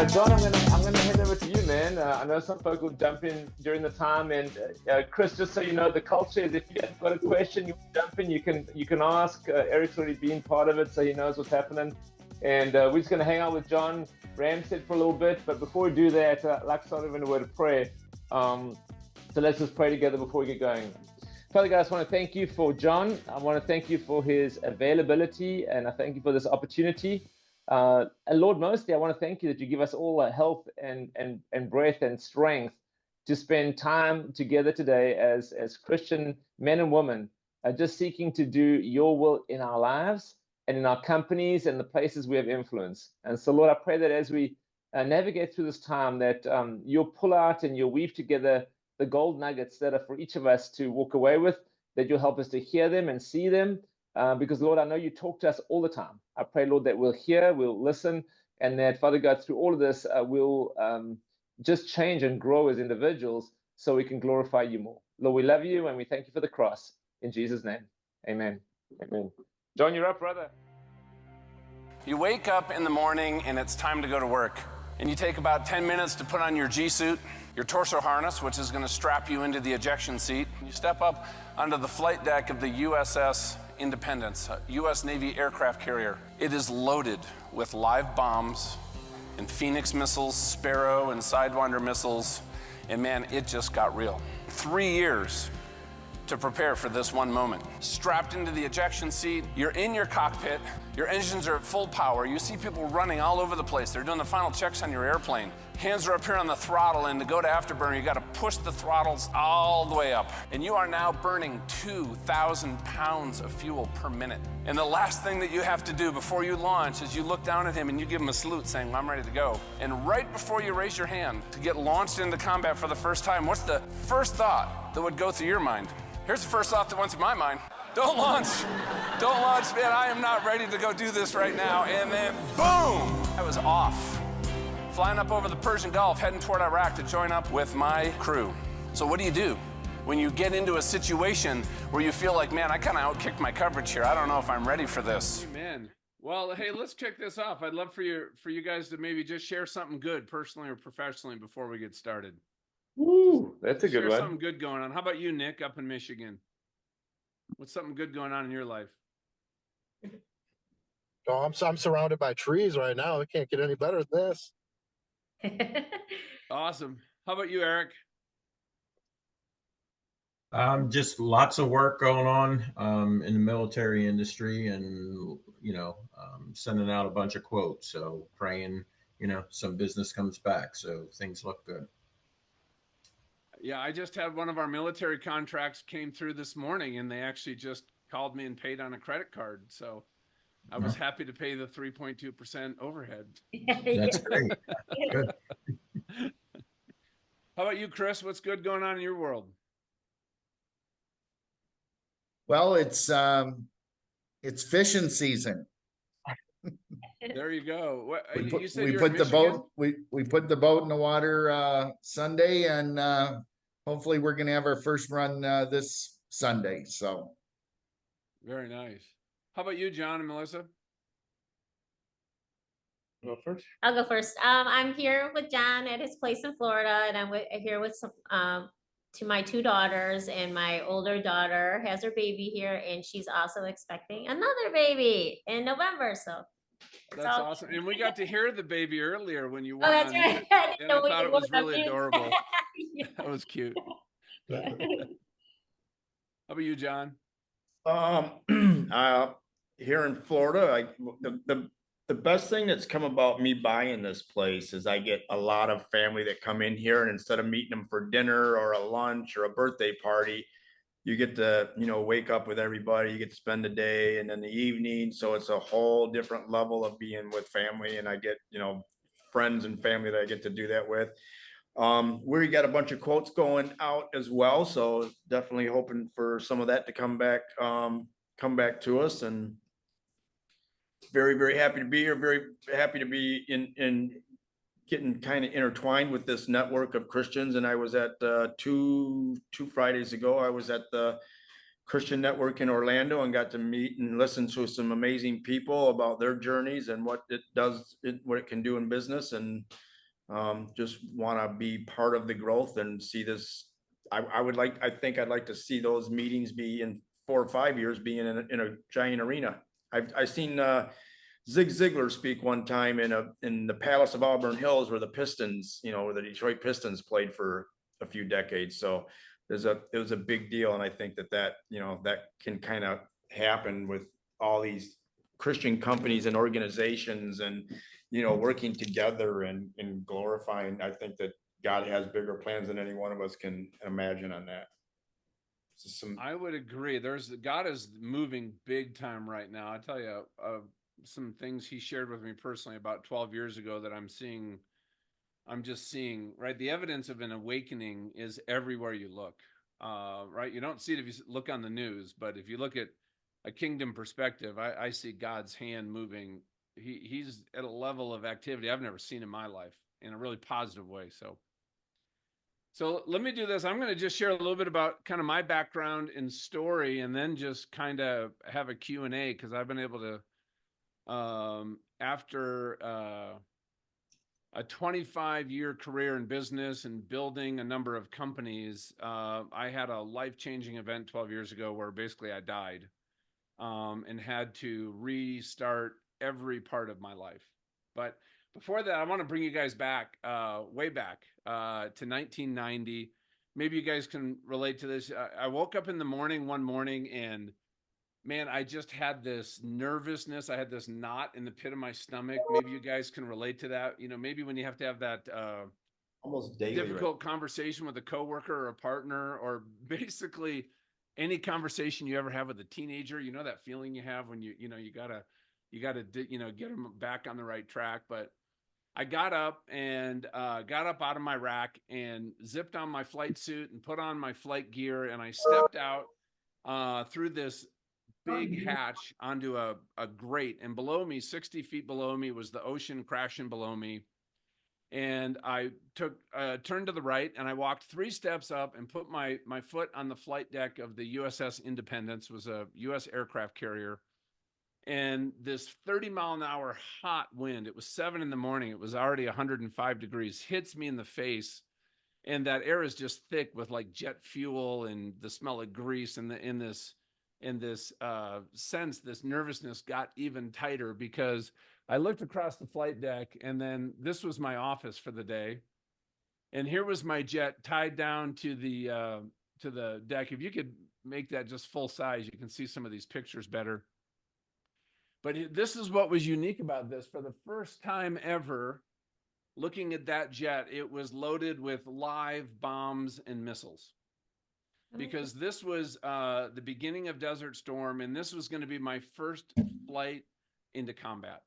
But John, I'm gonna hand over to you, man. I know some folk will jump in during the time, and Chris, just so you know, the culture is if you've got a question, you jump in, you can ask. Eric's already been part of it, so he knows what's happening. And we're just gonna hang out with John Ramstead for a little bit. But before we do that, I'd like to start with a word of prayer. So let's just pray together before we get going. Father God, I just want to thank you for John. I want to thank you for his availability, and I thank you for this opportunity. And Lord, mostly I want to thank you that you give us all health and breath and strength to spend time together today as Christian men and women, just seeking to do your will in our lives and in our companies and the places we have influence. And so, Lord, I pray that as we navigate through this time, that you'll pull out and you'll weave together the gold nuggets that are for each of us to walk away with, that you'll help us to hear them and see them. Because, Lord, I know you talk to us all the time. I pray, Lord, that we'll hear, we'll listen, and that, Father God, through all of this, we'll just change and grow as individuals so we can glorify you more. Lord, we love you and we thank you for the cross. In Jesus' name, amen. Amen. John, you're up, brother. You wake up in the morning and it's time to go to work. And you take about 10 minutes to put on your G-suit, your torso harness, which is going to strap you into the ejection seat. You step up onto the flight deck of the USS Independence, a U.S. Navy aircraft carrier. It is loaded with live bombs and Phoenix missiles, Sparrow and Sidewinder missiles. And man, it just got real. 3 years to prepare for this one moment. Strapped into the ejection seat, you're in your cockpit, your engines are at full power, you see people running all over the place, they're doing the final checks on your airplane. Hands are up here on the throttle, and to go to afterburner, you gotta push the throttles all the way up. And you are now burning 2,000 pounds of fuel per minute. And the last thing that you have to do before you launch is you look down at him and you give him a salute saying, I'm ready to go. And right before you raise your hand to get launched into combat for the first time, what's the first thought that would go through your mind? Here's the first thought that went through my mind. Don't launch. Don't launch, man. I am not ready to go do this right now. And then, boom, I was off. Flying up over the Persian Gulf, heading toward Iraq to join up with my crew. So what do when you get into a situation where you feel like, man, I kind of outkicked my coverage here. I don't know if I'm ready for this. Amen. Well, hey, let's kick this off. I'd love for you guys to maybe just share something good, personally or professionally, before we get started. Woo, that's a good one. Something good going on. How about you, Nick, up in Michigan? What's something good going on in your life? Oh, I'm surrounded by trees right now. It can't get any better than this. Awesome. How about you, Eric? Just lots of work going on in the military industry, and sending out a bunch of quotes. So praying, some business comes back. So things look good. Yeah, I just had one of our military contracts came through this morning, and they actually just called me and paid on a credit card. So I was happy to pay the 3.2% overhead. That's great. Good. How about you, Chris? What's good going on in your world? Well, it's fishing season. There you go. We put the boat in the water Sunday, and hopefully we're going to have our first run this Sunday. So very nice. How about you, John and Melissa? Go first. I'll go first. I'm here with John at his place in Florida, and I'm here with some to my two daughters, and my older daughter has her baby here, and she's also expecting another baby in November. So that's awesome. And we got to hear the baby earlier when you were on. That's right. And I thought it was really adorable. Yeah. That was cute. Yeah. How about you, John? Here in Florida, the best thing that's come about me buying this place is I get a lot of family that come in here, and instead of meeting them for dinner or a lunch or a birthday party, you get to, wake up with everybody, you get to spend the day and then the evening. So it's a whole different level of being with family, and I get, friends and family that I get to do that with. We got a bunch of quotes going out as well. So definitely hoping for some of that to come back to us, and very, very happy to be here. Very happy to be in getting kind of intertwined with this network of Christians. And I was at two Fridays ago, I was at the Christian Network in Orlando and got to meet and listen to some amazing people about their journeys and what it does, what it can do in business. And Just want to be part of the growth and see this. I think I'd like to see those meetings be in 4 or 5 years, being in a giant arena. I've seen, Zig Ziglar speak one time in the Palace of Auburn Hills, where the Pistons, where the Detroit Pistons played for a few decades. So it was a big deal. And I think that can kind of happen with all these Christian companies and organizations and, working together and glorifying. I think that God has bigger plans than any one of us can imagine on that. I would agree. God is moving big time right now. I tell you, some things he shared with me personally about 12 years ago that I'm just seeing, right? The evidence of an awakening is everywhere you look, right? You don't see it if you look on the news, but if you look at a kingdom perspective, I see God's hand moving. He's at a level of activity I've never seen in my life in a really positive way. So let me do this. I'm going to just share a little bit about kind of my background and story, and then just kind of have a Q&A, because I've been able to, after a 25-year career in business and building a number of companies, I had a life-changing event 12 years ago where basically I died, and had to restart every part of my life. But before that, I want to bring you guys back, way back, to 1990. Maybe you guys can relate to this. I woke up in the morning one morning, and man, I just had this nervousness. I had this knot in the pit of my stomach. Maybe you guys can relate to that. Maybe when you have to have that almost daily, difficult conversation with a coworker or a partner, or basically any conversation you ever have with a teenager. That feeling you have when you gotta get them back on the right track. But I got up out of my rack and zipped on my flight suit and put on my flight gear, and I stepped out through this big hatch onto a grate, and below me, 60 feet below me, was the ocean crashing below me. And I turned to the right, and I walked 3 steps up and put my foot on the flight deck of the USS Independence. It was a US aircraft carrier. And this 30-mile-an-hour hot wind, it was 7 a.m. It was already 105 degrees, hits me in the face. And that air is just thick with like jet fuel and the smell of grease. And in this sense, this nervousness got even tighter, because I looked across the flight deck, and then this was my office for the day. And here was my jet tied down to the deck. If you could make that just full size, you can see some of these pictures better. But this is what was unique about this. For the first time ever, looking at that jet, it was loaded with live bombs and missiles. Because this was the beginning of Desert Storm, and this was going to be my first flight into combat.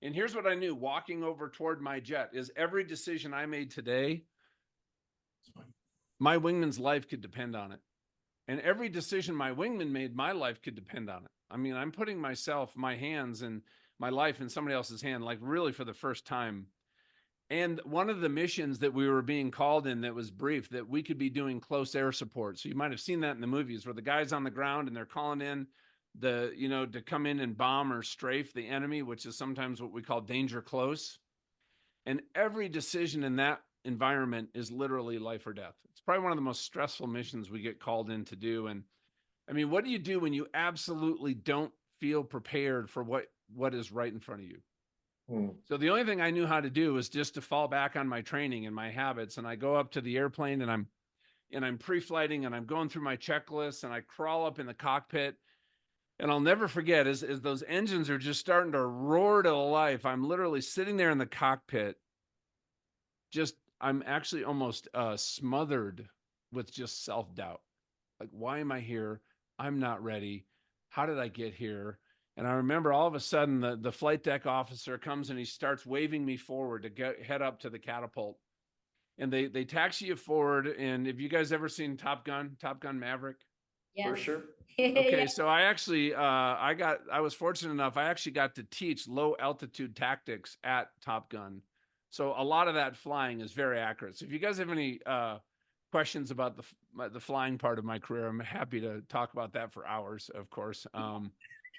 And here's what I knew walking over toward my jet is every decision I made today, my wingman's life could depend on it. And every decision my wingman made, my life could depend on it. I mean, I'm putting my hands and my life in somebody else's hand, like really for the first time. And one of the missions that we were being called in that was brief, that we could be doing close air support. So you might have seen that in the movies, where the guy's on the ground and they're calling in to come in and bomb or strafe the enemy, which is sometimes what we call danger close. And every decision in that environment is literally life or death. It's probably one of the most stressful missions we get called in to do. And I mean, what do you do when you absolutely don't feel prepared for what is right in front of you? So the only thing I knew how to do was just to fall back on my training and my habits. And I go up to the airplane, and I'm pre-flighting, and I'm going through my checklists, and I crawl up in the cockpit. And I'll never forget, as those engines are just starting to roar to life, I'm literally sitting there in the cockpit. I'm actually almost smothered with just self-doubt. Like, why am I here? I'm not ready. How did I get here? And I remember all of a sudden the flight deck officer comes and he starts waving me forward to head up to the catapult. And they taxi you forward. And have you guys ever seen Top Gun Maverick? Yes. For sure. Okay, so I actually I was fortunate enough, I actually got to teach low altitude tactics at Top Gun. So a lot of that flying is very accurate. So if you guys have any questions about the flying part of my career, I'm happy to talk about that for hours, of course.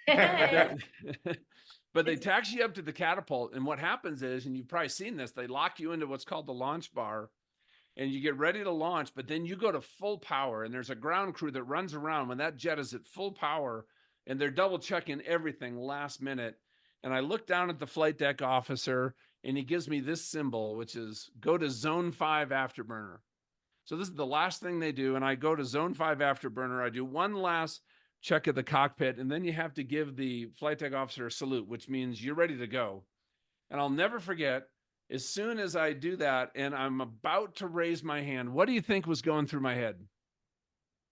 But they taxi you up to the catapult, and what happens is, and you've probably seen this, they lock you into what's called the launch bar, and you get ready to launch, but then you go to full power, and there's a ground crew that runs around when that jet is at full power, and they're double checking everything last minute. And I look down at the flight deck officer, and he gives me this symbol, which is go to zone 5 afterburner. So this is the last thing they do, and I go to zone 5 afterburner. I do one last check of the cockpit, and then you have to give the flight deck officer a salute, which means you're ready to go. And I'll never forget, as soon as I do that and I'm about to raise my hand, what do you think was going through my head?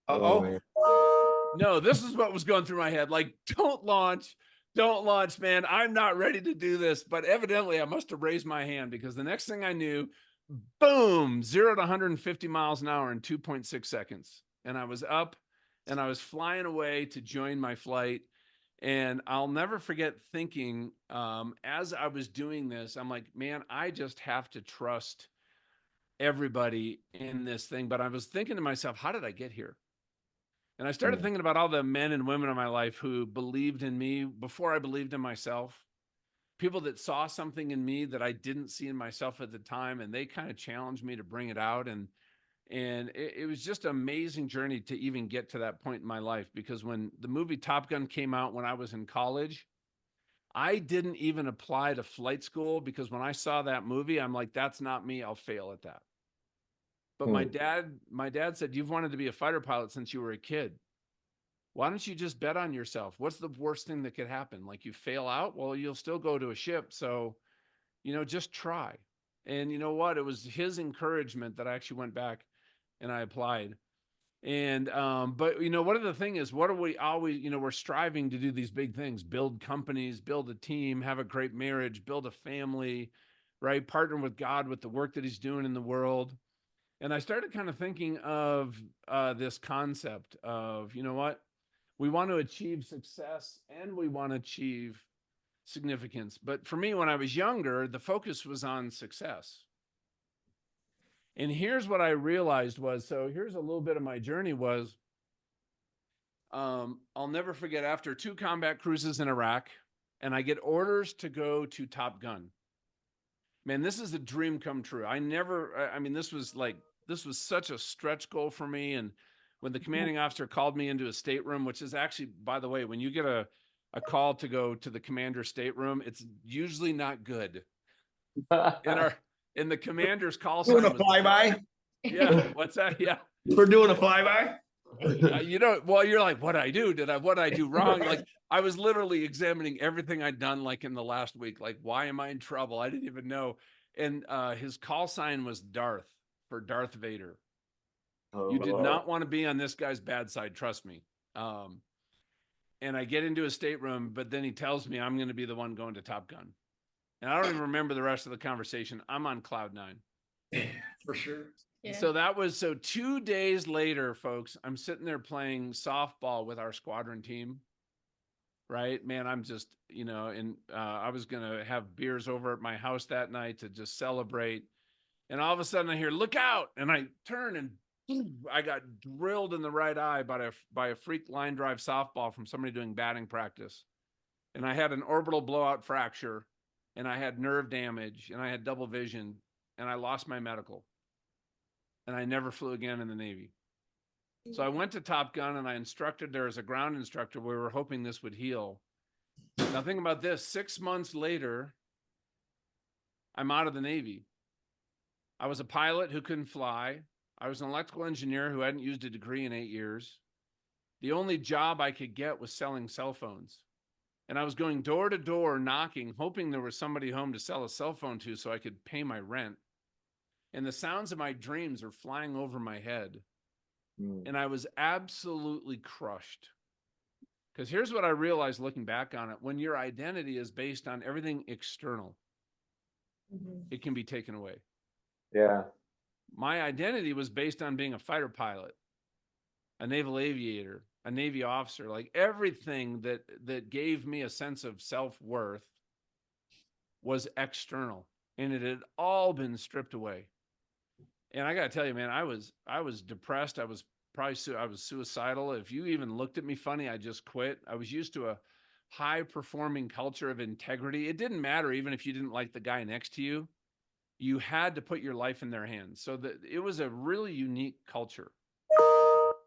Uh-oh. No, this is what was going through my head. Like, don't launch, man. I'm not ready to do this. But evidently I must have raised my hand, because the next thing I knew, boom, 0 to 150 miles an hour in 2.6 seconds. And I was up and I was flying away to join my flight. And I'll never forget thinking, as I was doing this, I'm like, man, I just have to trust everybody in this thing. But I was thinking to myself, how did I get here? And I started thinking about all the men and women in my life who believed in me before I believed in myself. People that saw something in me that I didn't see in myself at the time, and they kind of challenged me to bring it out. And it was just an amazing journey to even get to that point in my life, because when the movie Top Gun came out when I was in college, I didn't even apply to flight school, because when I saw that movie, I'm like, that's not me. I'll fail at that. But my dad said, you've wanted to be a fighter pilot since you were a kid. Why don't you just bet on yourself? What's the worst thing that could happen? Like, you fail out? Well, you'll still go to a ship. So, just try. And you know what? It was his encouragement that I actually went back and I applied. And, but what are the thing is, what are we always, we're striving to do these big things, build companies, build a team, have a great marriage, build a family, right? Partner with God with the work that he's doing in the world. And I started kind of thinking of this concept of, you know what? We want to achieve success and we want to achieve significance. But for me, when I was younger, the focus was on success. And here's what I realized was, so here's a little bit of my journey was, I'll never forget, after 2 combat cruises in Iraq, and I get orders to go to Top Gun. Man, this is a dream come true. This was such a stretch goal for me. And when the commanding officer called me into a stateroom, which is actually, by the way, when you get a call to go to the commander's stateroom, it's usually not good. In the commander's call sign, Doing a flyby? Yeah, what's that? Yeah, We're doing a flyby? well, you're like, what I do? What I do wrong? Like, I was literally examining everything I'd done, like in the last week. Like, why am I in trouble? I didn't even know. And his call sign was Darth, for Darth Vader. You did not want to be on this guy's bad side, trust me. And I get into a stateroom, but then he tells me I'm going to be the one going to Top Gun. And I don't even remember the rest of the conversation. I'm on cloud 9. For sure. Yeah. So 2 days later, folks, I'm sitting there playing softball with our squadron team. Right, man, I'm just, and I was going to have beers over at my house that night to just celebrate. And all of a sudden I hear, look out. And I turn and I got drilled in the right eye by a freak line drive softball from somebody doing batting practice. And I had an orbital blowout fracture, and I had nerve damage, and I had double vision, and I lost my medical. And I never flew again in the Navy. So I went to Top Gun and I instructed there as a ground instructor. We were hoping this would heal. Now think about this. 6 months later, I'm out of the Navy. I was a pilot who couldn't fly. I was an electrical engineer who hadn't used a degree in 8 years. The only job I could get was selling cell phones. And I was going door to door knocking, hoping there was somebody home to sell a cell phone to so I could pay my rent. And the sounds of my dreams are flying over my head. And I was absolutely crushed. Because here's what I realized looking back on it. When your identity is based on everything external, it can be taken away. Yeah. My identity was based on being a fighter pilot, a naval aviator, a Navy officer. Like, everything that gave me a sense of self-worth was external, and it had all been stripped away. And I got to tell you, man, I was depressed. I was suicidal. If you even looked at me funny, I just quit. I was used to high performing culture of integrity. It didn't matter even if you didn't like the guy next to you. You had to put your life in their hands. So that it was a really unique culture.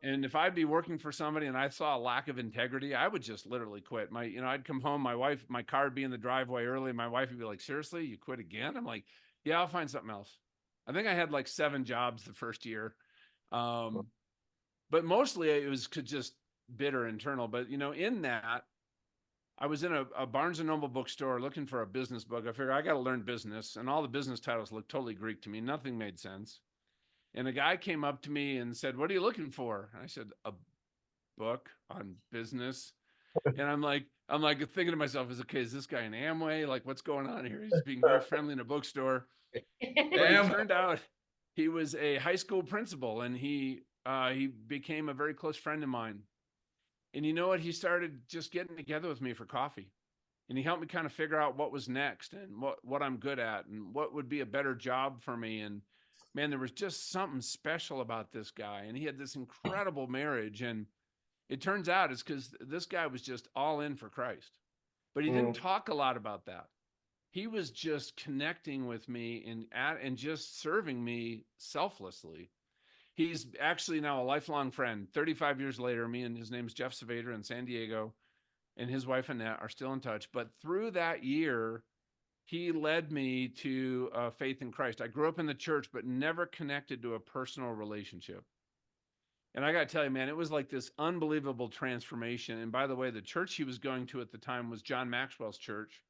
And if I'd be working for somebody and I saw a lack of integrity, I would just literally quit. I'd come home, my car would be in the driveway early. My wife would be like, seriously, you quit again? I'm like, yeah, I'll find something else. I think I had like 7 jobs the first year. But mostly it was just bitter internal. But, in that, I was in a Barnes and Noble bookstore looking for a business book. I figured I got to learn business, and all the business titles looked totally Greek to me. Nothing made sense. And a guy came up to me and said, "What are you looking for?" And I said, "A book on business." And I'm like thinking to myself, is this guy an Amway? Like, what's going on here? He's being very friendly in a bookstore. But it turned out he was a high school principal, and he became a very close friend of mine. And you know what? He started just getting together with me for coffee. And he helped me kind of figure out what was next and what I'm good at and what would be a better job for me. And man, there was just something special about this guy. And he had this incredible marriage. And it turns out it's because this guy was just all in for Christ. But he didn't talk a lot about that. He was just connecting with me and just serving me selflessly. He's actually now a lifelong friend. 35 years later, his name's Jeff Savader in San Diego, and his wife Annette are still in touch. But through that year, he led me to faith in Christ. I grew up in the church, but never connected to a personal relationship. And I got to tell you, man, it was like this unbelievable transformation. And by the way, the church he was going to at the time was John Maxwell's church.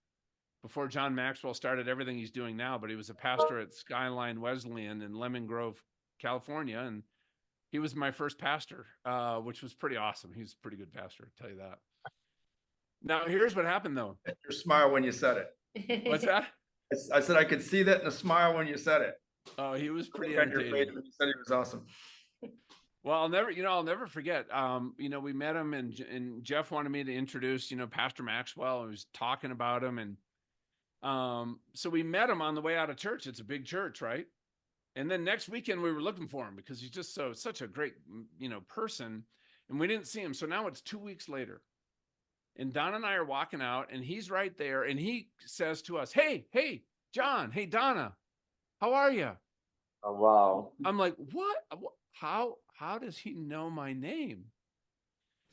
Before John Maxwell started everything he's doing now, but he was a pastor at Skyline Wesleyan in Lemon Grove, California. And he was my first pastor, which was pretty awesome. He's a pretty good pastor, I'll tell you that. Now, here's what happened, though. Your smile when you said it. What's that? I said I could see that in a smile when you said it. Oh, he was pretty On your face entertaining. when you said he was awesome. Well, I'll never forget. We met him, and Jeff wanted me to introduce, Pastor Maxwell. I was talking about him, and so we met him on the way out of church. It's a big church, right? And then next weekend we were looking for him because he's just such a great, person, and we didn't see him. So now it's 2 weeks later, and Donna and I are walking out, and he's right there, and he says to us, "Hey, John, hey, Donna, how are you?" Oh, wow. I'm like, "What? How does he know my name?"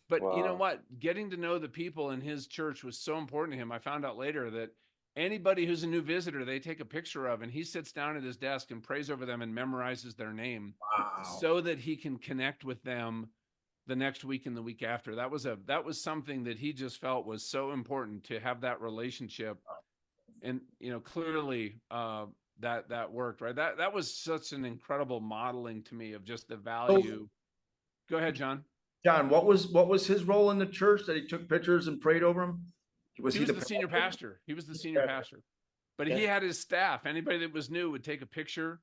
But Wow. you know what? Getting to know the people in his church was so important to him. I found out later that anybody who's a new visitor, they take a picture of, and he sits down at his desk and prays over them and memorizes their name so that he can connect with them the next week and the week after. That was something that he just felt was so important to have that relationship. And, clearly that worked, right? That was such an incredible modeling to me of just the value. Go ahead, John. John, what was his role in the church that he took pictures and prayed over him? He was the senior pastor. He was the senior pastor, but he had his staff. Anybody that was new would take a picture.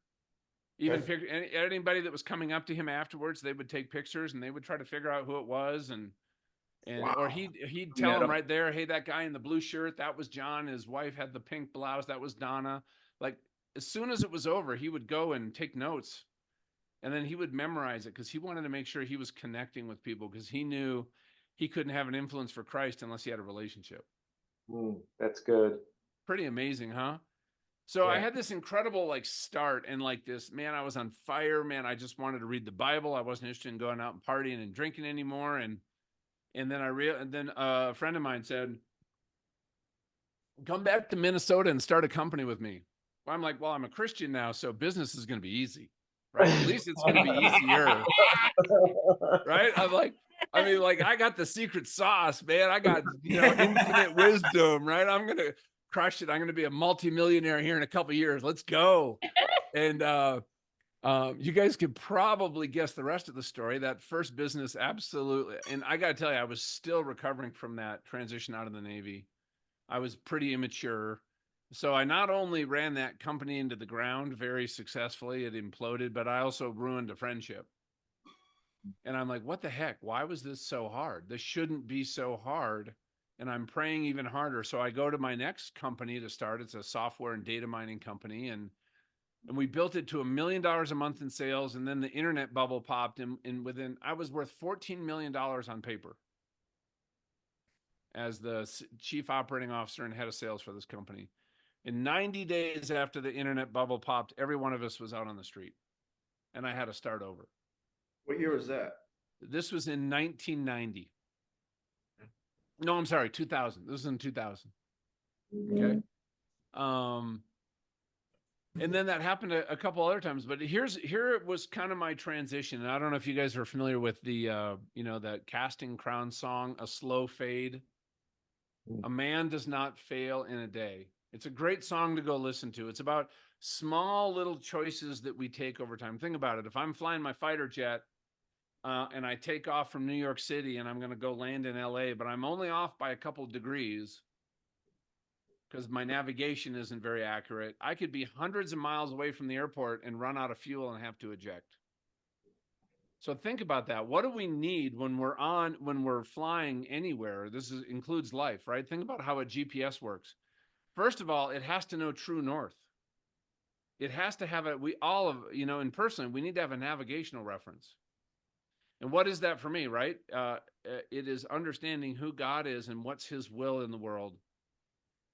Even anybody that was coming up to him afterwards, they would take pictures and they would try to figure out who it was, and wow. Or he'd tell them right there, "Hey, that guy in the blue shirt, that was John. His wife had the pink blouse, that was Donna." Like as soon as it was over, he would go and take notes, and then he would memorize it because he wanted to make sure he was connecting with people because he knew he couldn't have an influence for Christ unless he had a relationship. That's good. Pretty amazing, huh? So I had this incredible start and this, man, I was on fire, man. I just wanted to read the Bible. I wasn't interested in going out and partying and drinking anymore. And then a friend of mine said, "Come back to Minnesota and start a company with me." Well, I'm like, "Well, I'm a Christian now, so business is going to be easy, right? At least it's going to be easier." Right? I got the secret sauce, man. I got, infinite wisdom, right? I'm going to crush it. I'm going to be a multimillionaire here in a couple of years. Let's go. And you guys could probably guess the rest of the story. That first business, absolutely. And I got to tell you, I was still recovering from that transition out of the Navy. I was pretty immature. So I not only ran that company into the ground very successfully, it imploded, but I also ruined a friendship. And I'm like, what the heck? Why was this so hard? This shouldn't be so hard. And I'm praying even harder. So I go to my next company to start. It's a software and data mining company. And we built it to $1 million a month in sales. And then the internet bubble popped. And I was worth $14 million on paper. as the chief operating officer and head of sales for this company. In 90 days after the internet bubble popped, every one of us was out on the street, and I had to start over. What year was that? This was in 1990. No, I'm sorry, 2000. This was in 2000. Okay. And then that happened a couple other times, but here was kind of my transition. And I don't know if you guys are familiar with the, that Casting Crown song, A Slow Fade. A man does not fail in a day. It's a great song to go listen to. It's about small little choices that we take over time. Think about it. If I'm flying my fighter jet and I take off from New York City and I'm going to go land in LA, but I'm only off by a couple degrees because my navigation isn't very accurate, I could be hundreds of miles away from the airport and run out of fuel and have to eject. So think about that. What do we need when we're flying anywhere? This includes life, right? Think about how a GPS works. First of all, it has to know true north. It has to have and personally, we need to have a navigational reference. And what is that for me, right? It is understanding who God is and what's his will in the world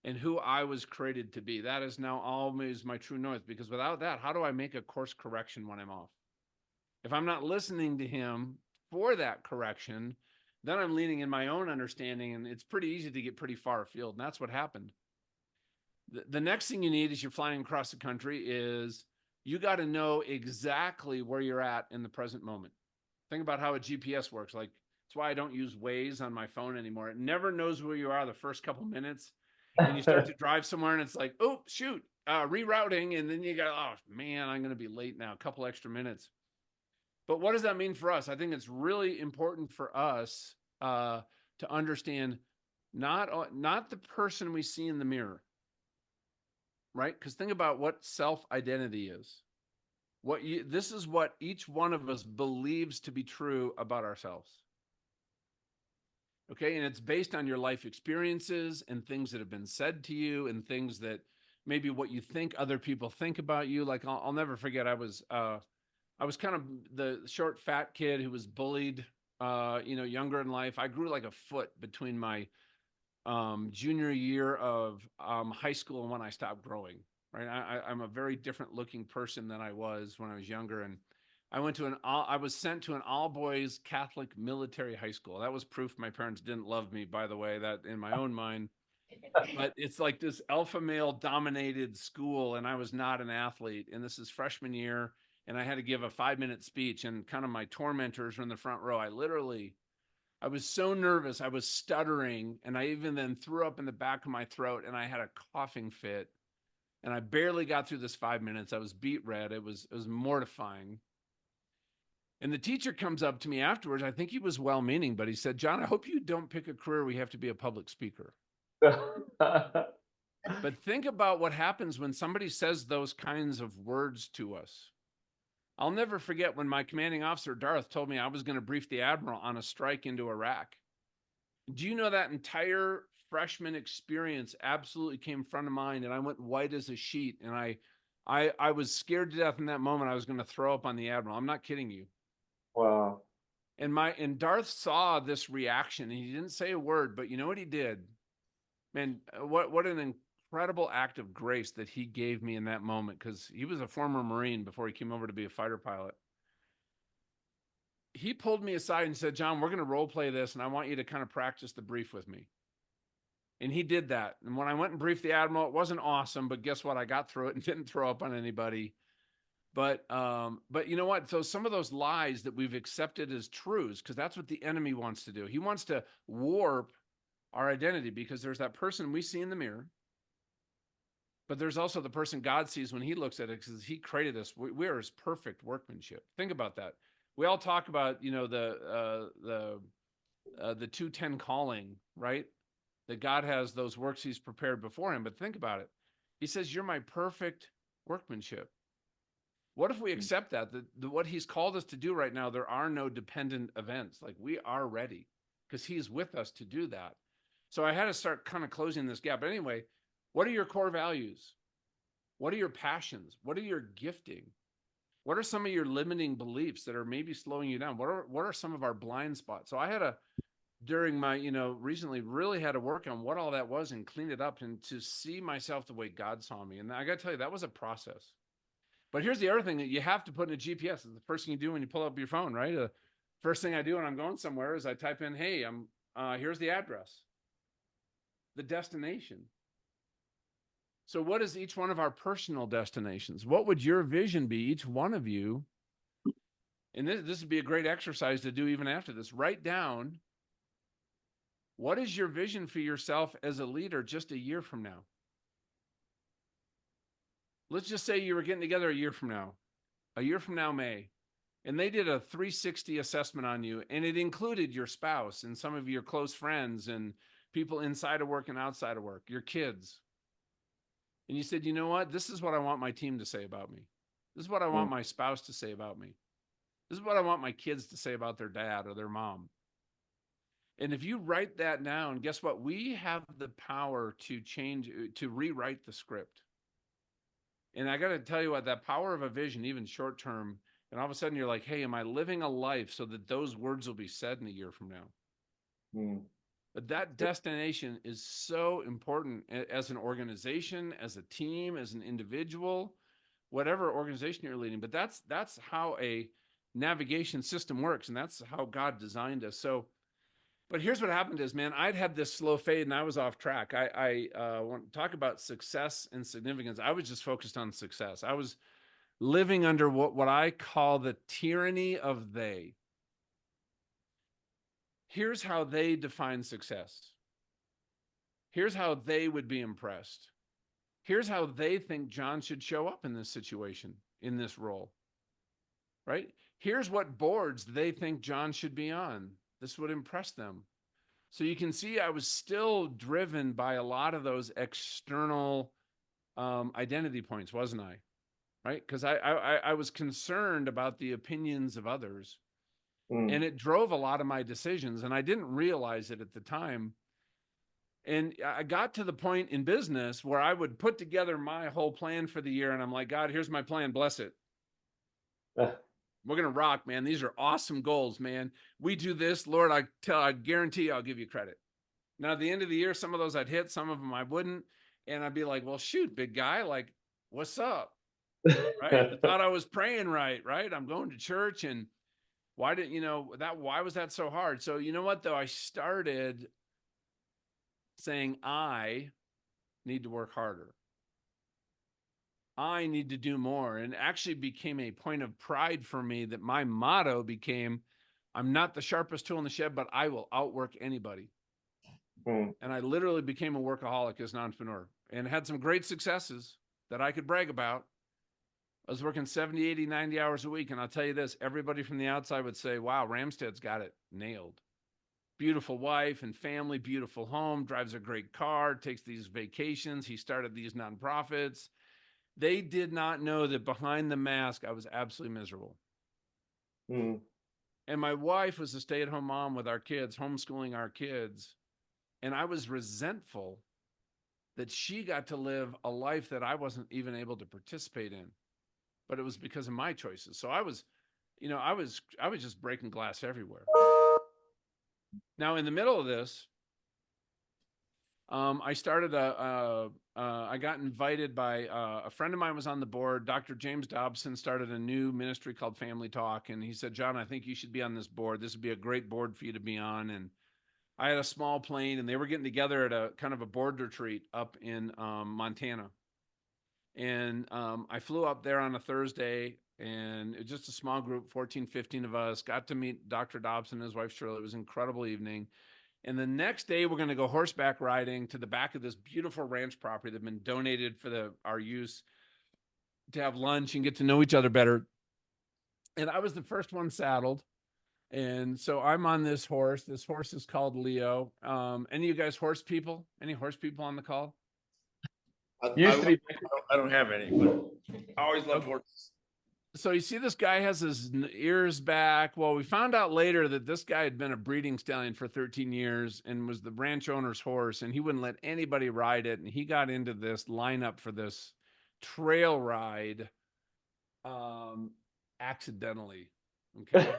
and who I was created to be. That is now always my true north, because without that, how do I make a course correction when I'm off? If I'm not listening to him for that correction, then I'm leaning in my own understanding, and it's pretty easy to get pretty far afield. And that's what happened. The next thing you need as you're flying across the country is you got to know exactly where you're at in the present moment. Think about how a GPS works. Like, that's why I don't use Waze on my phone anymore. It never knows where you are the first couple minutes. And you start to drive somewhere and it's like, oh, shoot, rerouting. And then you go, oh, man, I'm going to be late now, a couple extra minutes. But what does that mean for us? I think it's really important for us to understand not the person we see in the mirror, right? Because think about what self-identity is. This is what each one of us believes to be true about ourselves. Okay, and it's based on your life experiences and things that have been said to you and things that maybe what you think other people think about you. Like I'll never forget, I was kind of the short, fat kid who was bullied, younger in life. I grew like a foot between my junior year of high school and when I stopped growing. Right, I'm a very different looking person than I was when I was younger, and I was sent to an all boys Catholic military high school. That was proof my parents didn't love me, by the way, that in my own mind. But it's like this alpha male dominated school, and I was not an athlete. And this is freshman year, and I had to give a 5-minute speech, and kind of my tormentors were in the front row. I was so nervous. I was stuttering, and I even then threw up in the back of my throat, and I had a coughing fit. And I barely got through this 5 minutes. I was beet red. It was mortifying. And the teacher comes up to me afterwards. I think he was well-meaning, but he said, "John, I hope you don't pick a career where you have to be a public speaker." But think about what happens when somebody says those kinds of words to us. I'll never forget when my commanding officer, Darth, told me I was going to brief the admiral on a strike into Iraq. Do you know that entire freshman experience absolutely came front of mind, and I went white as a sheet, and I was scared to death in that moment. I was going to throw up on the admiral. I'm not kidding you. Wow. And Darth saw this reaction, and he didn't say a word, but you know what he did? Man, what an incredible act of grace that he gave me in that moment, because he was a former Marine before he came over to be a fighter pilot. He pulled me aside and said, "John, we're going to role play this, and I want you to kind of practice the brief with me." And he did that. And when I went and briefed the admiral, it wasn't awesome, but guess what? I got through it and didn't throw up on anybody. But you know what? So some of those lies that we've accepted as truths, because that's what the enemy wants to do. He wants to warp our identity, because there's that person we see in the mirror, but there's also the person God sees when he looks at it, because he created us. We are his perfect workmanship. Think about that. We all talk about, the 2:10 calling, right? That God has those works he's prepared before him. But think about it. He says, "You're my perfect workmanship." What if we accept that what he's called us to do right now, there are no dependent events. Like, we are ready because he's with us to do that. So I had to start kind of closing this gap. But anyway, what are your core values? What are your passions? What are your gifting? What are some of your limiting beliefs that are maybe slowing you down? What are some of our blind spots? So I had to during my, recently really had to work on what all that was and clean it up and to see myself the way God saw me. And I got to tell you, that was a process. But here's the other thing that you have to put in a GPS. It's the first thing you do when you pull up your phone, right? First thing I do when I'm going somewhere is I type in, hey, here's the address, the destination. So what is each one of our personal destinations? What would your vision be, each one of you? And this would be a great exercise to do even after this. Write down, what is your vision for yourself as a leader just a year from now? Let's just say you were getting together a year from now, May, and they did a 360 assessment on you, and it included your spouse and some of your close friends and people inside of work and outside of work, your kids. And you said, you know what? This is what I want my team to say about me. This is what I want my spouse to say about me. This is what I want my kids to say about their dad or their mom. And if you write that down, guess what? We have the power to rewrite the script. And I got to tell you what, that power of a vision, even short term, and all of a sudden you're like, hey, am I living a life so that those words will be said in a year from now? But that destination is so important as an organization, as a team, as an individual, whatever organization you're leading. But that's how a navigation system works, and that's how God designed us. So, but here's what happened is, man, I'd had this slow fade and I was off track. I want to talk about success and significance. I was just focused on success. I was living under what I call the tyranny of they. Here's how they define success. Here's how they would be impressed. Here's how they think John should show up in this situation, in this role, right? Here's what boards they think John should be on. This would impress them. So you can see I was still driven by a lot of those external identity points, wasn't I? Right? Because I was concerned about the opinions of others. And it drove a lot of my decisions. And I didn't realize it at the time. And I got to the point in business where I would put together my whole plan for the year. And I'm like, God, here's my plan. Bless it. We're going to rock, man. These are awesome goals, man. We do this, Lord, I guarantee I'll give you credit. Now, at the end of the year, some of those I'd hit, some of them I wouldn't. And I'd be like, well, shoot, big guy, like, what's up? Right? I thought I was praying right? I'm going to church, and why was that so hard? So you know what, though? I started saying I need to work harder. I need to do more, and actually became a point of pride for me that my motto became, I'm not the sharpest tool in the shed, but I will outwork anybody. And I literally became a workaholic as an entrepreneur and had some great successes that I could brag about. I was working 70, 80, 90 hours a week. And I'll tell you this, everybody from the outside would say, wow, Ramstead's got it nailed. Beautiful wife and family, beautiful home, drives a great car, takes these vacations. He started these nonprofits. They did not know that behind the mask, I was absolutely miserable. And my wife was a stay-at-home mom with our kids, homeschooling our kids. And I was resentful that she got to live a life that I wasn't even able to participate in, but it was because of my choices. So I was just breaking glass everywhere. Now, in the middle of this, I started I got invited by a friend of mine was on the board. Dr. James Dobson started a new ministry called Family Talk. And he said, John, I think you should be on this board. This would be a great board for you to be on. And I had a small plane, and they were getting together at a kind of a board retreat up in Montana. And I flew up there on a Thursday, and it was just a small group, 14, 15 of us, got to meet Dr. Dobson and his wife, Shirley. It was an incredible evening. And the next day, we're going to go horseback riding to the back of this beautiful ranch property that had been donated for our use, to have lunch and get to know each other better. And I was the first one saddled. And so I'm on this horse. This horse is called Leo. Any of you guys horse people? Any horse people on the call? I don't have any, but I always loved horses. So you see this guy has his ears back. Well, we found out later that this guy had been a breeding stallion for 13 years and was the ranch owner's horse, and he wouldn't let anybody ride it. And he got into this lineup for this trail ride accidentally. Okay.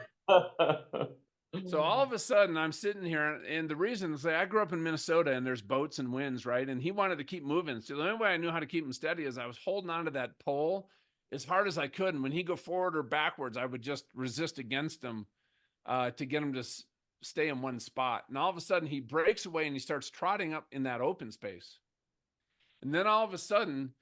So all of a sudden I'm sitting here, and the reason is I grew up in Minnesota and there's boats and winds, right? And he wanted to keep moving. So the only way I knew how to keep him steady is I was holding onto that pole as hard as I could. And when he'd go forward or backwards, I would just resist against him to get him to stay in one spot. And all of a sudden he breaks away and he starts trotting up in that open space. And then all of a sudden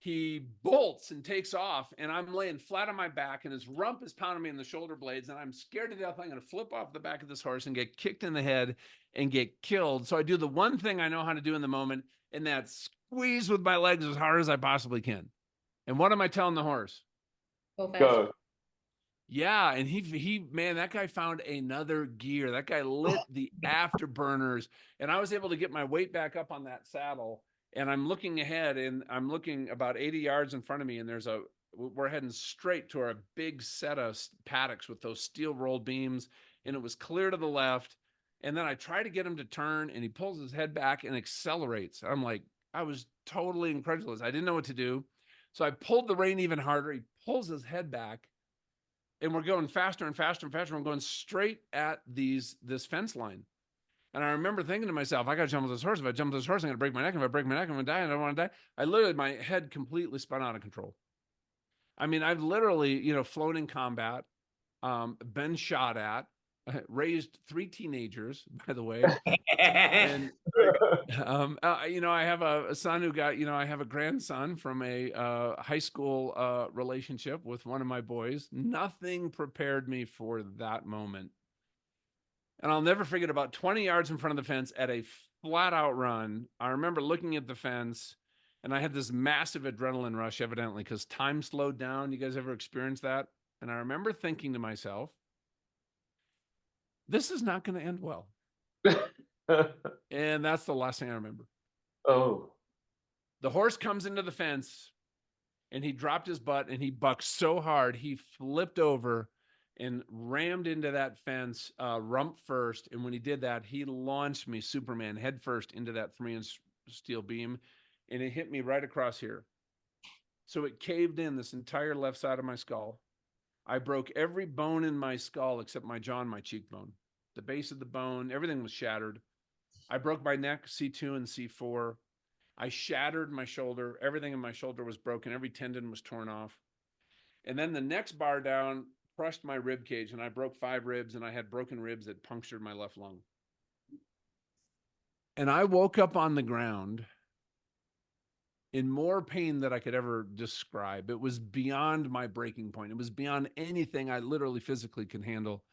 he bolts and takes off, and I'm laying flat on my back, and his rump is pounding me in the shoulder blades, and I'm scared to death I'm going to flip off the back of this horse and get kicked in the head and get killed. So I do the one thing I know how to do in the moment, and that's squeeze with my legs as hard as I possibly can. And what am I telling the horse? Go fast. Go. Yeah, and he man, that guy found another gear. That guy lit the afterburners, and I was able to get my weight back up on that saddle. And I'm looking ahead, and I'm looking about 80 yards in front of me, and we're heading straight to our big set of paddocks with those steel rolled beams, and it was clear to the left. And then I try to get him to turn, and he pulls his head back and accelerates. I'm like, I was totally incredulous. I didn't know what to do. So I pulled the rein even harder. He pulls his head back, and we're going faster and faster and faster. We're going straight at this fence line. And I remember thinking to myself, I got to jump with this horse. If I jump with this horse, I'm going to break my neck. If I break my neck, I'm going to die. And I don't want to die. I literally, my head completely spun out of control. I mean, I've literally, flown in combat, been shot at, raised 3 teenagers, by the way. And, I have a son who got, I have a grandson from a high school relationship with one of my boys. Nothing prepared me for that moment. And I'll never forget, about 20 yards in front of the fence at a flat out run, I remember looking at the fence, and I had this massive adrenaline rush, evidently, because time slowed down. You guys ever experienced that? And I remember thinking to myself, this is not going to end well. And that's the last thing I remember. Oh. The horse comes into the fence, and he dropped his butt, and he bucked so hard, he flipped over and rammed into that fence rump first. And when he did that, he launched me Superman head first into that 3-inch steel beam, and it hit me right across here. So it caved in this entire left side of my skull. I broke every bone in my skull except my jaw and my cheekbone. The base of the bone, everything was shattered. I broke my neck, C2 and C4. I shattered my shoulder. Everything in my shoulder was broken. Every tendon was torn off. And then the next bar down crushed my rib cage, and I broke 5 ribs, and I had broken ribs that punctured my left lung. And I woke up on the ground in more pain than I could ever describe. It was beyond my breaking point. It was beyond anything I literally physically can handle.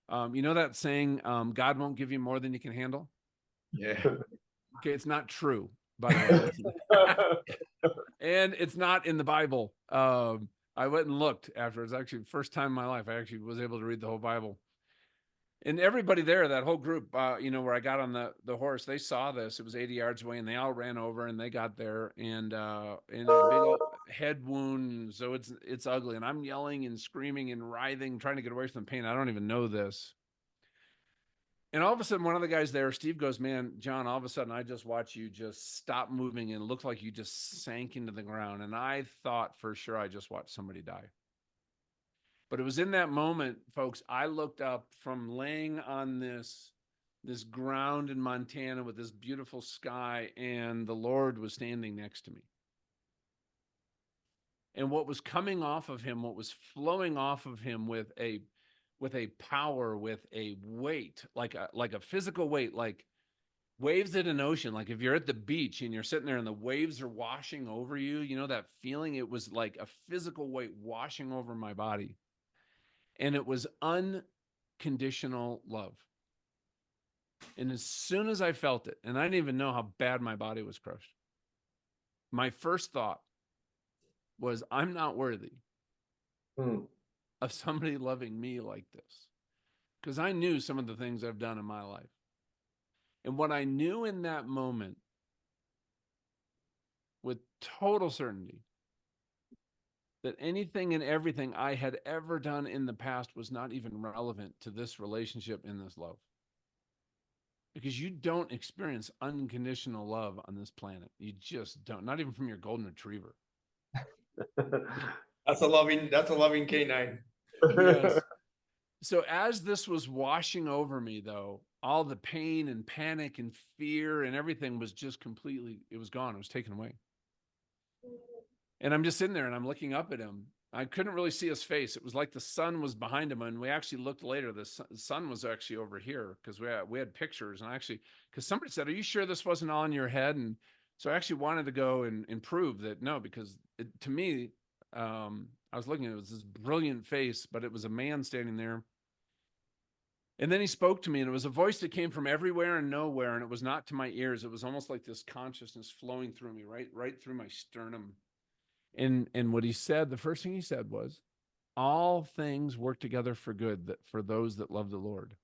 You know that saying, God won't give you more than you can handle? Yeah. Okay, it's not true, by the way. And it's not in the Bible. I went and looked after. It's actually the first time in my life I actually was able to read the whole Bible. And everybody there, that whole group, where I got on the horse, they saw this. It was 80 yards away, and they all ran over, and they got there, and a big old head wound. So it's ugly, and I'm yelling and screaming and writhing, trying to get away from the pain. I don't even know this. And all of a sudden, one of the guys there, Steve, goes, "Man, John, all of a sudden, I just watch you just stop moving, and it looked like you just sank into the ground." And I thought for sure I just watched somebody die. But it was in that moment, folks, I looked up from laying on this ground in Montana with this beautiful sky, and the Lord was standing next to me. And what was coming off of him, what was flowing off of him with a power, with a weight, like a physical weight, like waves at an ocean. Like if you're at the beach and you're sitting there and the waves are washing over you, that feeling? It was like a physical weight washing over my body. And it was unconditional love. And as soon as I felt it, and I didn't even know how bad my body was crushed, my first thought was, I'm not worthy of somebody loving me like this. Because I knew some of the things I've done in my life. And what I knew in that moment, with total certainty, that anything and everything I had ever done in the past was not even relevant to this relationship and this love. Because you don't experience unconditional love on this planet. You just don't, not even from your golden retriever. That's a loving canine. Yes. So as this was washing over me, though, all the pain and panic and fear and everything was just completely, it was gone. It was taken away. And I'm just sitting there and I'm looking up at him. I couldn't really see his face. It was like the sun was behind him. And we actually looked later. The sun was actually over here because we had pictures. And actually, because somebody said, "Are you sure this wasn't all in your head?" And so I actually wanted to go and prove that no, because to me, I was looking, it was this brilliant face, but it was a man standing there. And then he spoke to me, and it was a voice that came from everywhere and nowhere, and it was not to my ears. It was almost like this consciousness flowing through me, right through my sternum. And what he said, the first thing he said was, "All things work together for good for those that love the Lord."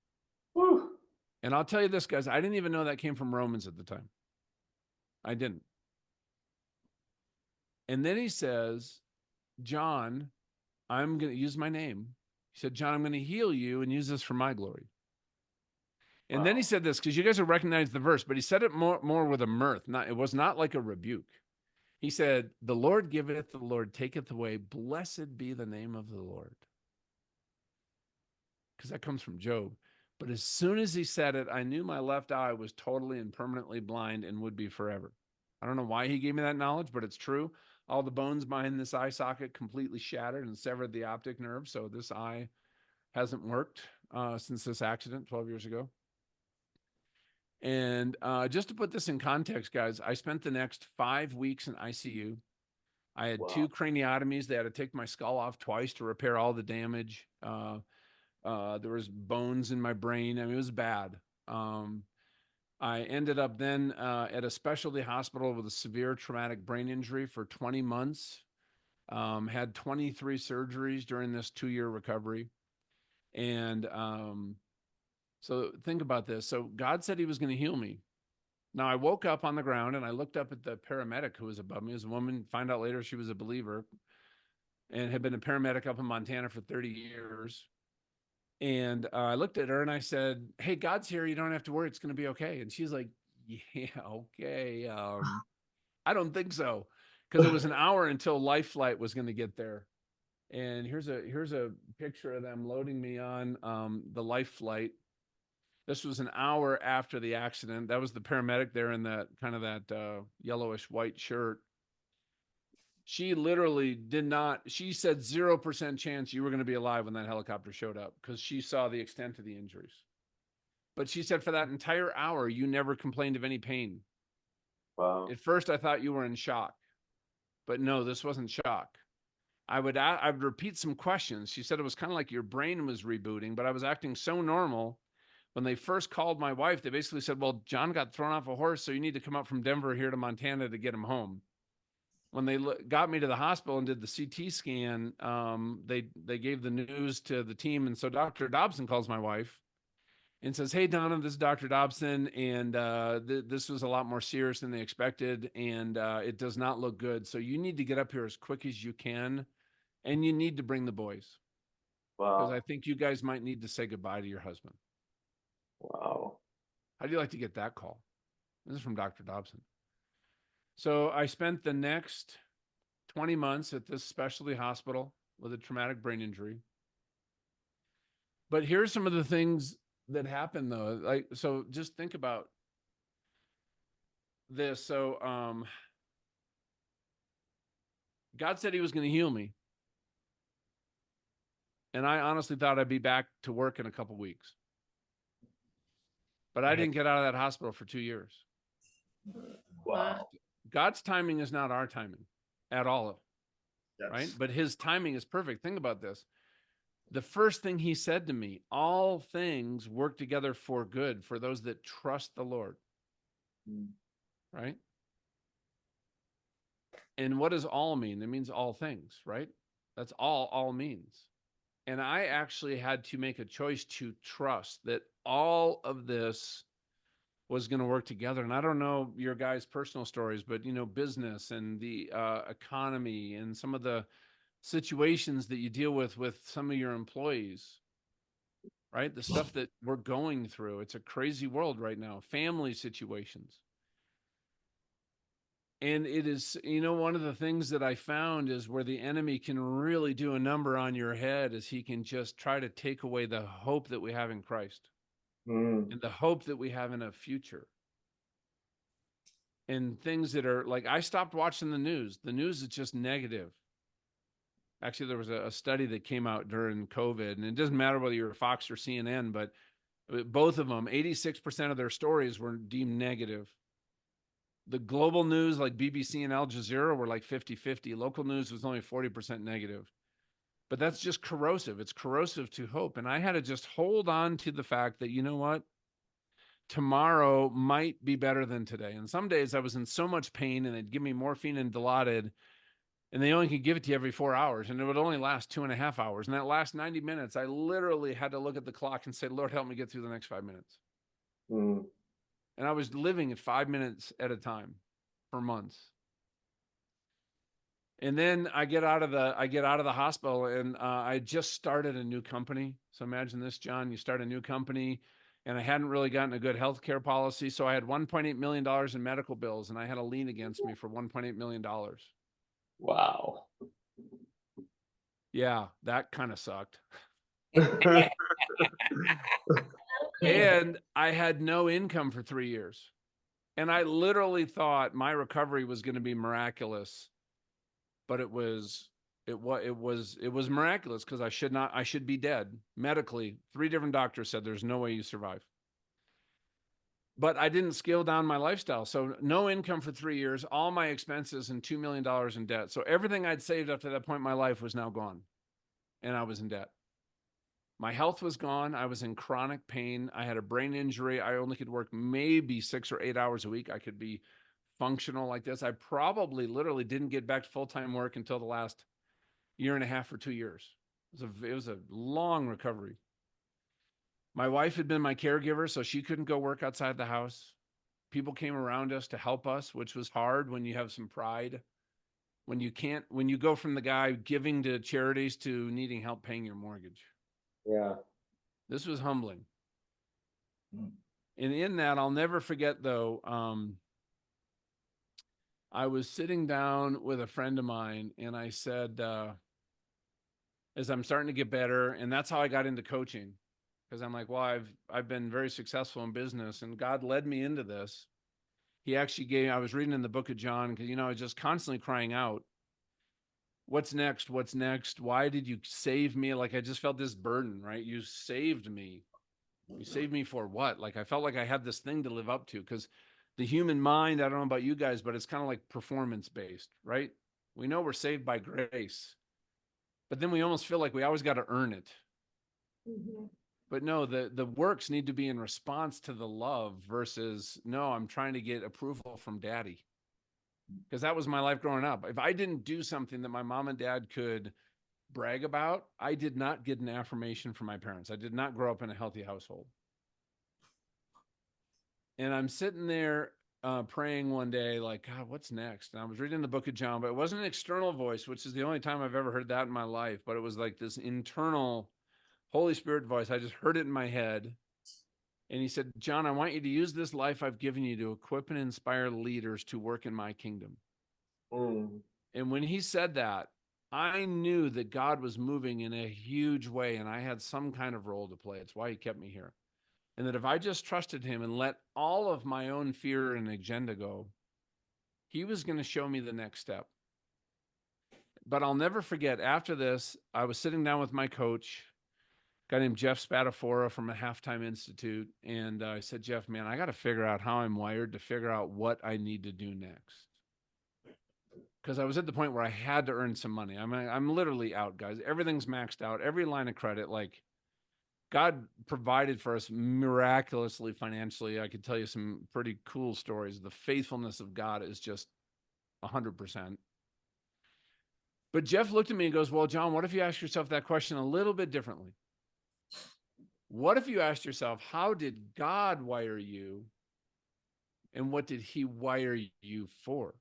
Whew. And I'll tell you this, guys, I didn't even know that came from Romans at the time. I didn't. And then he says, "John, I'm going to use my name." He said, "John, I'm going to heal you and use this for my glory." And then he said this, because you guys will recognize the verse, but he said it more with a mirth. It was not like a rebuke. He said, "The Lord giveth, the Lord taketh away. Blessed be the name of the Lord." Because that comes from Job. But as soon as he said it, I knew my left eye was totally and permanently blind and would be forever. I don't know why he gave me that knowledge, but it's true. All the bones behind this eye socket completely shattered and severed the optic nerve. So this eye hasn't worked since this accident 12 years ago. And just to put this in context, guys, I spent the next 5 weeks in ICU. I had 2 craniotomies. They had to take my skull off twice to repair all the damage. There was bones in my brain. I mean, it was bad. I ended up then at a specialty hospital with a severe traumatic brain injury for 20 months. Had 23 surgeries during this 2-year recovery. And so think about this. So God said he was going to heal me. Now I woke up on the ground and I looked up at the paramedic who was above me. It was a woman. Find out later she was a believer and had been a paramedic up in Montana for 30 years. And I looked at her and I said, "Hey, God's here. You don't have to worry. It's going to be okay." And she's like, "Yeah, okay. I don't think so." Because it was an hour until Life Flight was going to get there. And here's a picture of them loading me on the Life Flight. This was an hour after the accident. That was the paramedic there in that kind of that yellowish white shirt. She literally did not, she said 0% chance you were going to be alive when that helicopter showed up because she saw the extent of the injuries. But she said for that entire hour, you never complained of any pain. Wow. At first, I thought you were in shock, but no, this wasn't shock. I would repeat some questions. She said it was kind of like your brain was rebooting, but I was acting so normal. When they first called my wife, they basically said, "Well, John got thrown off a horse, so you need to come up from Denver here to Montana to get him home." When they got me to the hospital and did the CT scan, they gave the news to the team. And so Dr. Dobson calls my wife and says, "Hey, Donna, this is Dr. Dobson. And this was a lot more serious than they expected. And it does not look good. So you need to get up here as quick as you can. And you need to bring the boys. Because I think you guys might need to say goodbye to your husband." Wow. How do you like to get that call? This is from Dr. Dobson. So I spent the next 20 months at this specialty hospital with a traumatic brain injury. But here's some of the things that happened though. So just think about this. So God said he was going to heal me. And I honestly thought I'd be back to work in a couple weeks. But I didn't get out of that hospital for 2 years. Wow. God's timing is not our timing at all. Yes. Right? But his timing is perfect. Think about this. The first thing he said to me, all things work together for good for those that trust the Lord. Right? And what does all mean? It means all things, right? That's all means. And I actually had to make a choice to trust that all of this was going to work together. And I don't know your guys' personal stories, but, business and the economy and some of the situations that you deal with some of your employees, right? The stuff that we're going through. It's a crazy world right now. Family situations. And it is, one of the things that I found is where the enemy can really do a number on your head is he can just try to take away the hope that we have in Christ and the hope that we have in a future. And things that are like, I stopped watching the news. The news is just negative. Actually, there was a study that came out during COVID, and it doesn't matter whether you're Fox or CNN, but both of them, 86% of their stories were deemed negative. The global news like BBC and Al Jazeera were like 50-50. Local news was only 40% negative. But that's just corrosive. It's corrosive to hope. And I had to just hold on to the fact that, you know what? Tomorrow might be better than today. And some days I was in so much pain and they'd give me morphine and Dilaudid, and they only could give it to you every 4 hours, and it would only last 2.5 hours. And that last 90 minutes, I literally had to look at the clock and say, Lord, help me get through the next 5 minutes. And I was living at 5 minutes at a time for months. And then I get out of the hospital, and I just started a new company. So imagine this, John, you start a new company, and I hadn't really gotten a good healthcare policy. So I had $1.8 million in medical bills, and I had a lien against me for $1.8 million. Wow. Yeah, that kind of sucked. And I had no income for 3 years. And I literally thought my recovery was going to be miraculous, but it was miraculous because I should be dead medically. 3 different doctors said there's no way you survive. But I didn't scale down my lifestyle. So no income for 3 years, all my expenses, and $2 million in debt. So everything I'd saved up to that point in my life was now gone. And I was in debt. My health was gone. I was in chronic pain. I had a brain injury. I only could work maybe 6 or 8 hours a week. I could be functional like this. I probably literally didn't get back to full-time work until the last 1.5 or 2 years. It was a long recovery. My wife had been my caregiver, so she couldn't go work outside the house. People came around us to help us, which was hard when you have some pride. When you go from the guy giving to charities to needing help paying your mortgage. Yeah. This was humbling. And in that, I'll never forget, though, I was sitting down with a friend of mine, and I said, as I'm starting to get better, and that's how I got into coaching, because I'm like, well, I've been very successful in business, and God led me into this. He actually I was reading in the book of John, because, I was just constantly crying out, what's next? What's next? Why did you save me? Like, I just felt this burden, right? You saved me. You saved me for what? Like, I felt like I had this thing to live up to, because the human mind, I don't know about you guys, but it's kind of like performance based, right? We know we're saved by grace, but then we almost feel like we always got to earn it. But no, the works need to be in response to the love versus, no, I'm trying to get approval from daddy. Because that was my life growing up. If I didn't do something that my mom and dad could brag about, I did not get an affirmation from my parents. I did not grow up in a healthy household. And I'm sitting there praying one day, like, God, what's next? And I was reading the book of John, but it wasn't an external voice, which is the only time I've ever heard that in my life. But it was like this internal Holy Spirit voice. I just heard it in my head. And he said, John, I want you to use this life I've given you to equip and inspire leaders to work in my kingdom. And when he said that, I knew that God was moving in a huge way, and I had some kind of role to play. It's why he kept me here. And that if I just trusted him and let all of my own fear and agenda go, he was going to show me the next step. But I'll never forget, after this, I was sitting down with my coach, a guy named Jeff Spadafora from a Halftime Institute. And I said, Jeff, man, I got to figure out how I'm wired to figure out what I need to do next. Because I was at the point where I had to earn some money. I'm literally out, guys. Everything's maxed out. Every line of credit, like, God provided for us miraculously financially. I could tell you some pretty cool stories. The faithfulness of God is just 100%. But Jeff looked at me and goes, well, John, what if you ask yourself that question a little bit differently? What if you asked yourself, how did God wire you? And what did he wire you for?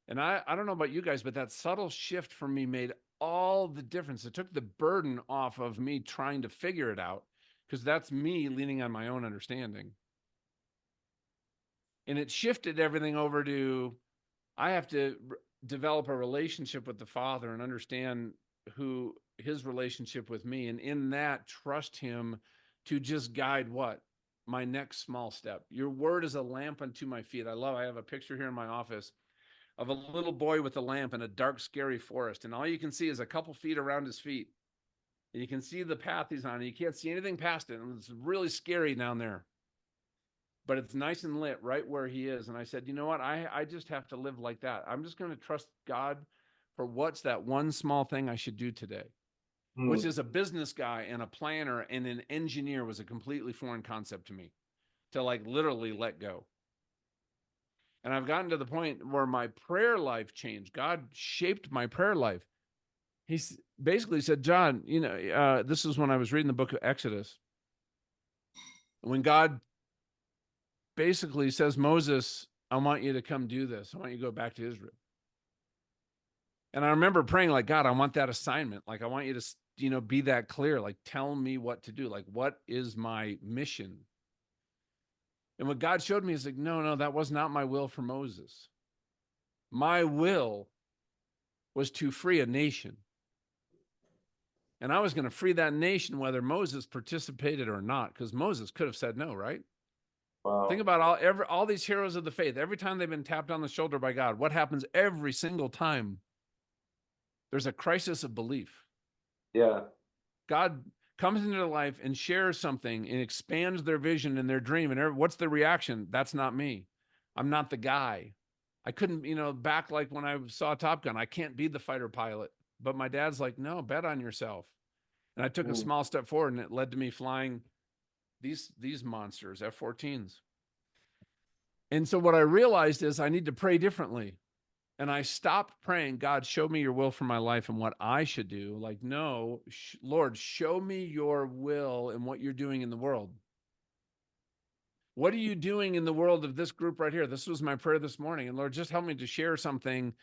And I don't know about you guys, but that subtle shift for me made all the difference. It took the burden off of me trying to figure it out, because that's me leaning on my own understanding. And it shifted everything over to, I have to develop a relationship with the Father and understand who his relationship with me. And in that, trust him to just guide what? My next small step. Your word is a lamp unto my feet. I have a picture here in my office of a little boy with a lamp in a dark, scary forest. And all you can see is a couple feet around his feet. And you can see the path he's on. And you can't see anything past it. And it's really scary down there. But it's nice and lit right where he is. And I said, you know what? I just have to live like that. I'm just going to trust God for what's that one small thing I should do today, which is a business guy and a planner and an engineer was a completely foreign concept to me, to like literally let go. And I've gotten to the point where my prayer life changed. God shaped my prayer life. He basically said, John, this is when I was reading the book of Exodus. When God basically says, Moses, I want you to come do this. I want you to go back to Israel. And I remember praying like, God, I want that assignment. Like, I want you to, be that clear. Like, tell me what to do. Like, what is my mission? And what God showed me is like, no, that was not my will for Moses. My will was to free a nation. And I was going to free that nation whether Moses participated or not, because Moses could have said no, right? Wow. Think about all these heroes of the faith. Every time they've been tapped on the shoulder by God, what happens every single time? There's a crisis of belief. Yeah. God comes into their life and shares something and expands their vision and their dream. And what's the reaction? That's not me. I'm not the guy. I couldn't, back like when I saw Top Gun, I can't be the fighter pilot. But my dad's like, no, bet on yourself. And I took a small step forward and it led to me flying these monsters, F-14s. And so what I realized is I need to pray differently. And I stopped praying, God, show me your will for my life and what I should do. Like, no, Lord, show me your will and what you're doing in the world. What are you doing in the world of this group right here? This was my prayer this morning. And Lord, just help me to share something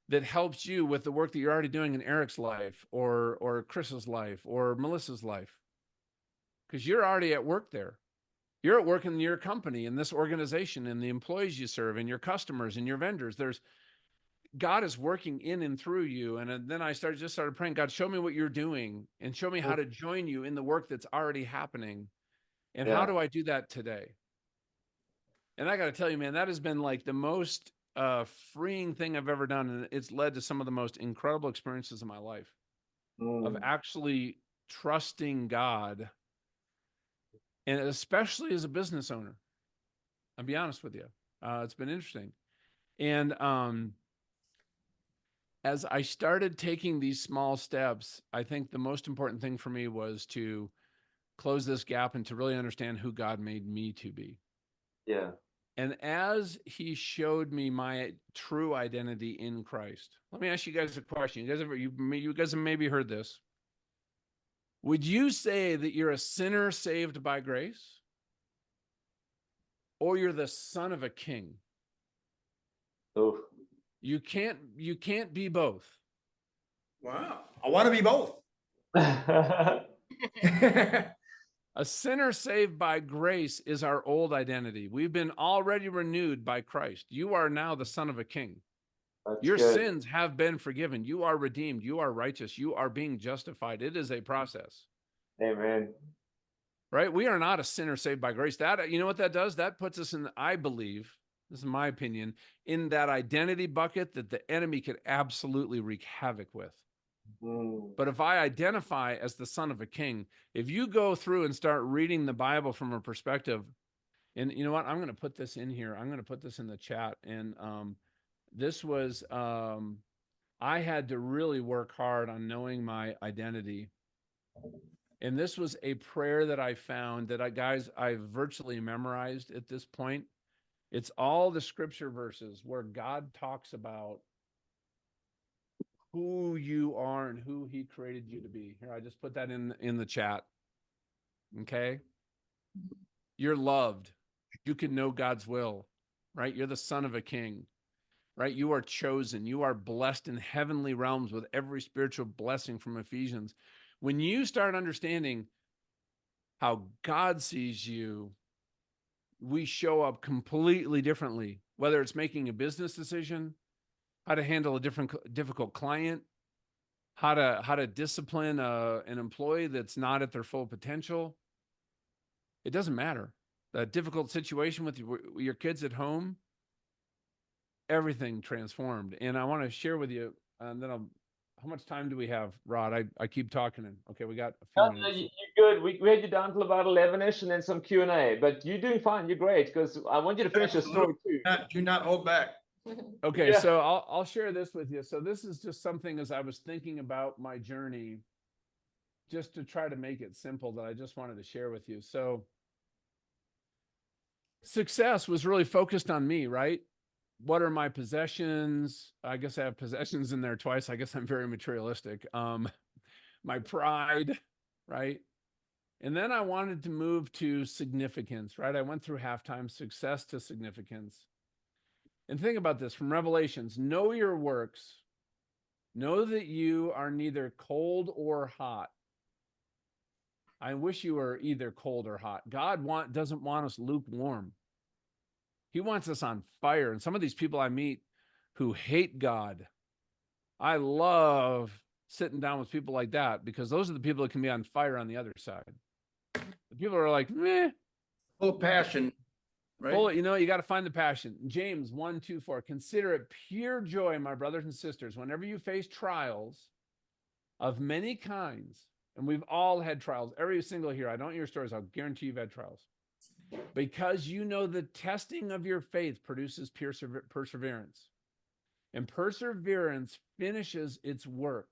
that helps you with the work that you're already doing in Eric's life or Chris's life or Melissa's life. Because you're already at work there. You're at work in your company, in this organization, and the employees you serve, and your customers and your vendors. God is working in and through you. And then I started praying, God, show me what you're doing and show me how to join you in the work that's already happening. And how do I do that today? And I got to tell you, man, that has been like the most freeing thing I've ever done. And it's led to some of the most incredible experiences of my life of actually trusting God. And especially as a business owner, I'll be honest with you. It's been interesting. And as I started taking these small steps, I think the most important thing for me was to close this gap and to really understand who God made me to be. Yeah. And as he showed me my true identity in Christ, let me ask you guys a question. You guys have maybe heard this. Would you say that you're a sinner saved by grace? Or you're the son of a king? Oh. You can't be both. Wow. I want to be both. A sinner saved by grace is our old identity. We've been already renewed by Christ. You are now the son of a king. Your sins have been forgiven. You are redeemed. You are righteous. You are being justified. It is a process. Amen. Right? We are not a sinner saved by grace. That, you know what that does? That puts us in, I believe, this is my opinion, in that identity bucket that the enemy could absolutely wreak havoc with. But if I identify as the son of a king, if you go through and start reading the Bible from a perspective, and you know what, I'm going to put this in here. I'm going to put this in the chat. And this was, I had to really work hard on knowing my identity. And this was a prayer that I found that I've virtually memorized at this point. It's all the scripture verses where God talks about who you are and who he created you to be. Here, I just put that in the chat. Okay. You're loved. You can know God's will, right? You're the son of a king, right? You are chosen. You are blessed in heavenly realms with every spiritual blessing from Ephesians. When you start understanding how God sees you, we show up completely differently, whether it's making a business decision, how to handle a difficult client, how to discipline an employee that's not at their full potential. It doesn't matter. The difficult situation with your kids at home, everything transformed. And I want to share with you, and then how much time do we have, Rod? I keep talking. Okay, we got a few minutes. You're good. We had you down till about 11ish, and then some Q&A. But you're doing fine. You're great, because I want you to finish your story too. Do not hold back. Okay, Yeah. so I'll share this with you. So this is just something as I was thinking about my journey, just to try to make it simple, that I just wanted to share with you. So success was really focused on me, right? What are my possessions? I guess I have possessions in there twice. I guess I'm very materialistic. My pride, right? And then I wanted to move to significance, right? I went through halftime, success to significance. And think about this from Revelations: know your works, know that you are neither cold or hot. I wish you were either cold or hot. God doesn't want us lukewarm. He wants us on fire. And some of these people I meet who hate God, I love sitting down with people like that, because those are the people that can be on fire on the other side. The people are like, meh. Full of passion, right? You got to find the passion. James 1:2-4. Consider it pure joy, my brothers and sisters, whenever you face trials of many kinds. And we've all had trials. Every single here. I don't hear stories. I'll guarantee you've had trials. Because you know the testing of your faith produces perseverance. And perseverance finishes its work,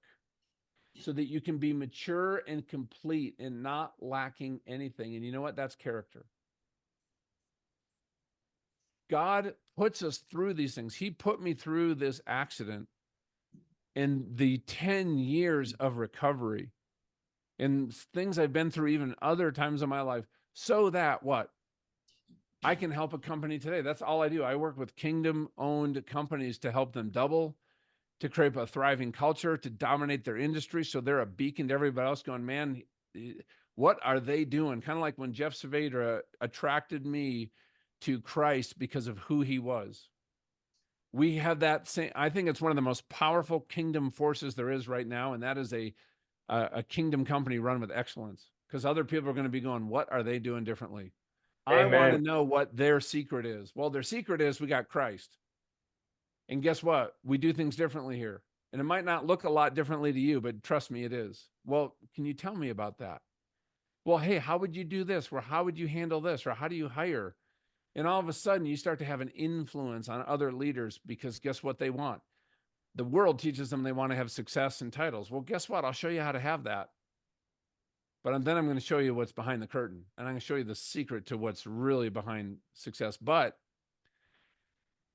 so that you can be mature and complete and not lacking anything. And you know what? That's character. God puts us through these things. He put me through this accident in the 10 years of recovery and things I've been through even other times in my life, so that what? I can help a company today. That's all I do. I work with kingdom-owned companies to help them double, to create a thriving culture, to dominate their industry, so they're a beacon to everybody else going, man, what are they doing? Kind of like when Jeff Saavedra attracted me to Christ because of who he was. We have that same, I think it's one of the most powerful kingdom forces there is right now, and that is a kingdom company run with excellence, because other people are going to be going, what are they doing differently? Amen. I want to know what their secret is. Well, their secret is we got Christ. And guess what? We do things differently here. And it might not look a lot differently to you, but trust me, it is. Well, can you tell me about that? Well, hey, how would you do this? Or how would you handle this? Or how do you hire? And all of a sudden, you start to have an influence on other leaders, because guess what they want? The world teaches them they want to have success and titles. Well, guess what? I'll show you how to have that. But then I'm going to show you what's behind the curtain. And I'm going to show you the secret to what's really behind success. But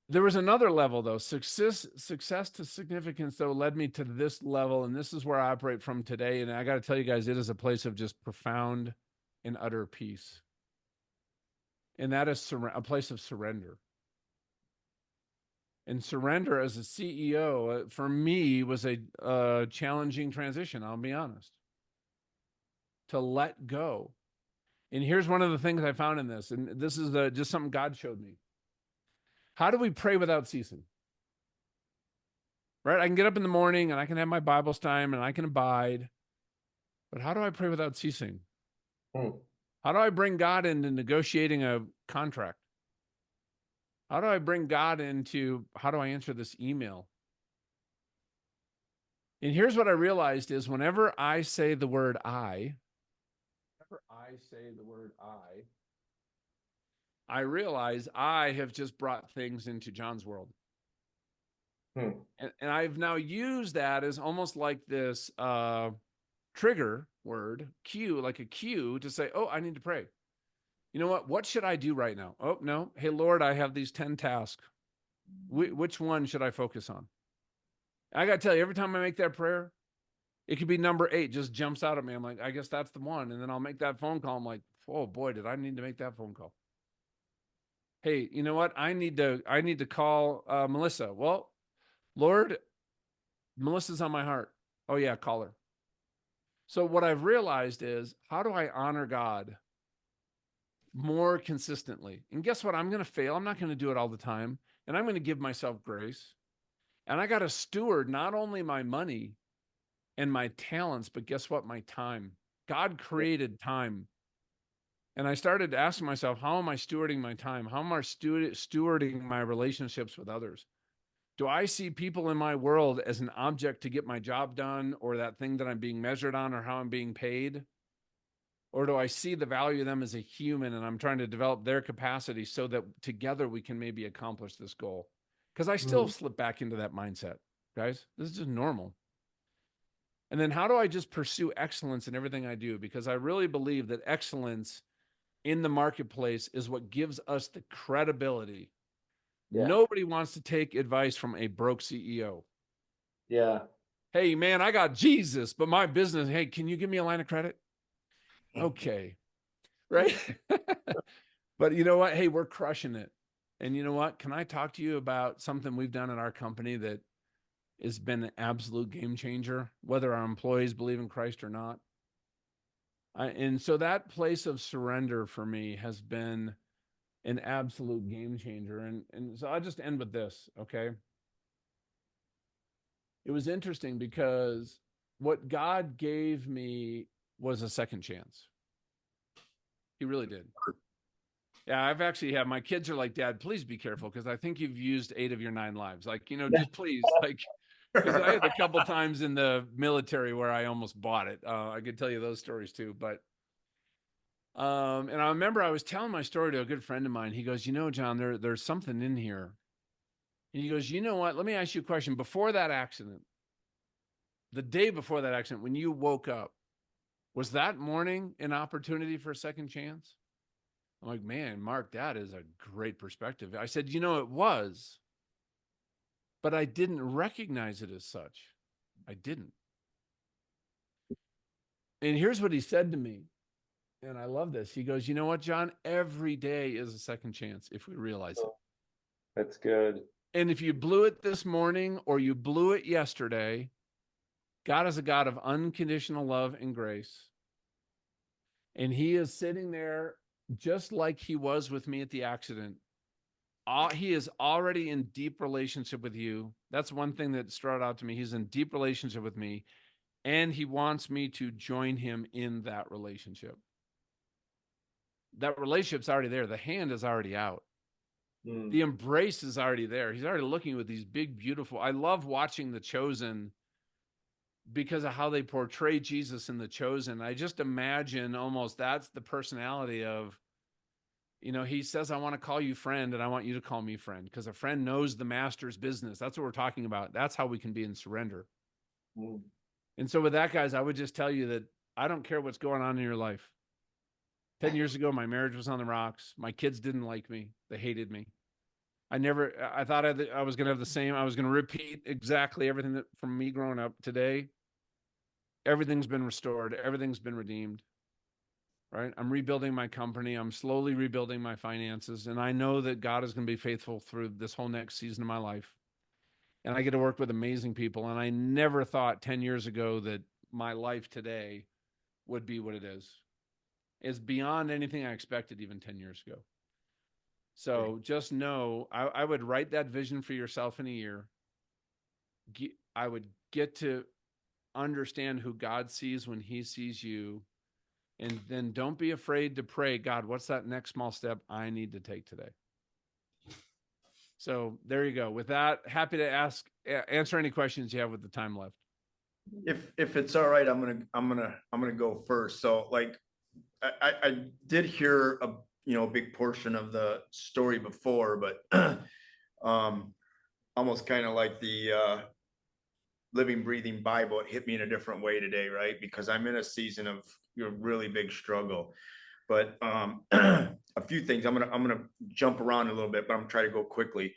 there was another level, though. Success to significance, though, led me to this level. And this is where I operate from today. And I got to tell you guys, it is a place of just profound and utter peace. And that is a place of surrender. And surrender as a CEO, for me, was a challenging transition, I'll be honest. To let go. And here's one of the things I found in this, and this is just something God showed me. How do we pray without ceasing? Right? I can get up in the morning and I can have my Bible time and I can abide. But how do I pray without ceasing? How do I bring God into negotiating a contract? How do I bring God into, how do I answer this email? And here's what I realized is whenever I say the word I realize I have just brought things into John's world. And I've now used that as almost like this trigger word, cue, like a cue to say, oh, I need to pray. You know what? What should I do right now? Oh, no. Hey, Lord, I have these 10 tasks. Which one should I focus on? I got to tell you, every time I make that prayer, it could be number 8, just jumps out at me. I'm like, I guess that's the one. And then I'll make that phone call. I'm like, oh boy, did I need to make that phone call? Hey, you know what? I need to call Melissa. Well, Lord, Melissa's on my heart. Oh yeah, call her. So what I've realized is, how do I honor God more consistently. And guess what? I'm going to fail. I'm not going to do it all the time. And I'm going to give myself grace. And I got to steward not only my money and my talents, but guess what? My time. God created time. And I started asking myself, how am I stewarding my time? How am I stewarding my relationships with others? Do I see people in my world as an object to get my job done, or that thing that I'm being measured on, or how I'm being paid? Or do I see the value of them as a human, and I'm trying to develop their capacity so that together we can maybe accomplish this goal? Because I still slip back into that mindset, guys. This is just normal. And then how do I just pursue excellence in everything I do? Because I really believe that excellence in the marketplace is what gives us the credibility. Yeah. Nobody wants to take advice from a broke CEO. Yeah. Hey, man, I got Jesus, but my business, hey, can you give me a line of credit? Okay. Right. But you know what? Hey, we're crushing it. And you know what? Can I talk to you about something we've done at our company that has been an absolute game changer, whether our employees believe in Christ or not? And so that place of surrender for me has been an absolute game changer. And so I'll just end with this, okay? It was interesting because what God gave me was a second chance. He really did. Yeah, I've actually had, my kids are like, Dad, please be careful, because I think you've used 8 of your 9 lives. Like, you know, just please, like, because I had a couple times in the military where I almost bought it. I could tell you those stories too. But and I remember I was telling my story to a good friend of mine. He goes, you know, John, there's something in here. And he goes, you know what? Let me ask you a question. Before that accident, the day before that accident, when you woke up, was that morning an opportunity for a second chance? I'm like, man, Mark, that is a great perspective. I said, you know, it was, but I didn't recognize it as such. I didn't. And here's what he said to me. And I love this. He goes, you know what, John? Every day is a second chance if we realize it. That's good. And if you blew it this morning or you blew it yesterday, God is a God of unconditional love and grace. And he is sitting there just like he was with me at the accident. He is already in deep relationship with you. That's one thing that stood out to me. He's in deep relationship with me, and he wants me to join him in that relationship. That relationship's already there. The hand is already out. The embrace is already there. He's already looking with these big, beautiful. I love watching The Chosen because of how they portray Jesus in The Chosen. I just imagine almost that's the personality of, you know, he says, I want to call you friend, and I want you to call me friend, because a friend knows the master's business. That's what we're talking about. That's how we can be in surrender. And so with that, guys, I would just tell you that I don't care what's going on in your life. 10 years ago, my marriage was on the rocks. My kids didn't like me. They hated me. I thought I was going to have the same. I was going to repeat exactly everything that from me growing up. Today, everything's been restored. Everything's been redeemed. Right? I'm rebuilding my company. I'm slowly rebuilding my finances. And I know that God is going to be faithful through this whole next season of my life. And I get to work with amazing people. And I never thought 10 years ago that my life today would be what it is. It's beyond anything I expected even 10 years ago. So just know, I would write that vision for yourself in a year. I would get to understand who God sees when he sees you. And then don't be afraid to pray, God, what's that next small step I need to take today? So there you go. With that, happy to answer any questions you have with the time left. If it's all right, I'm gonna go first. So like, I did hear a big portion of the story before, but almost kind of like the living, breathing Bible, it hit me in a different way today, right? Because I'm in a season of really big struggle. But a few things. I'm gonna jump around a little bit, but I'm gonna try to go quickly.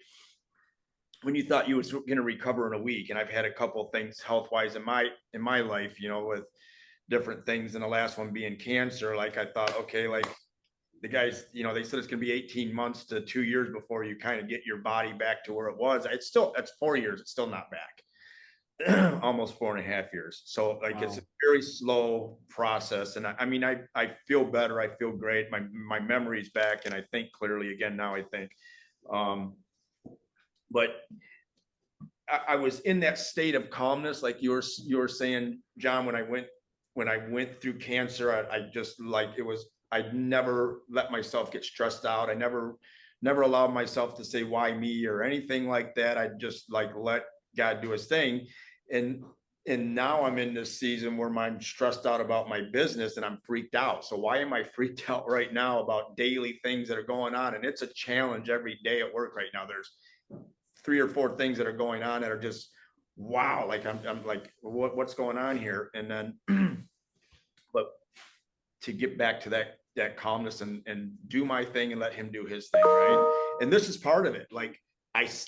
When you thought you was gonna recover in a week, and I've had a couple of things health wise in my life, with different things, and the last one being cancer. Like I thought, okay, like the guys, they said it's gonna be 18 months to 2 years before you kind of get your body back to where it was. That's 4 years. It's still not back. almost 4.5 years. So like it's a Wow. very slow process. And I mean, I feel better. I feel great. My memory's back and I think clearly again now, I think. But I was in that state of calmness, like you were saying, John, when I went through cancer, I just like it was, I never let myself get stressed out. I never allowed myself to say why me or anything like that. I just like let God do his thing. And and now I'm in this season where I'm stressed out about my business and I'm freaked out. So why am I freaked out right now about daily things that are going on? And it's a challenge every day at work right now. There's 3 or 4 things that are going on that are just wow. Like I'm like, what's going on here? And then, but to get back to that calmness and do my thing and let him do his thing, right? And this is part of it. Like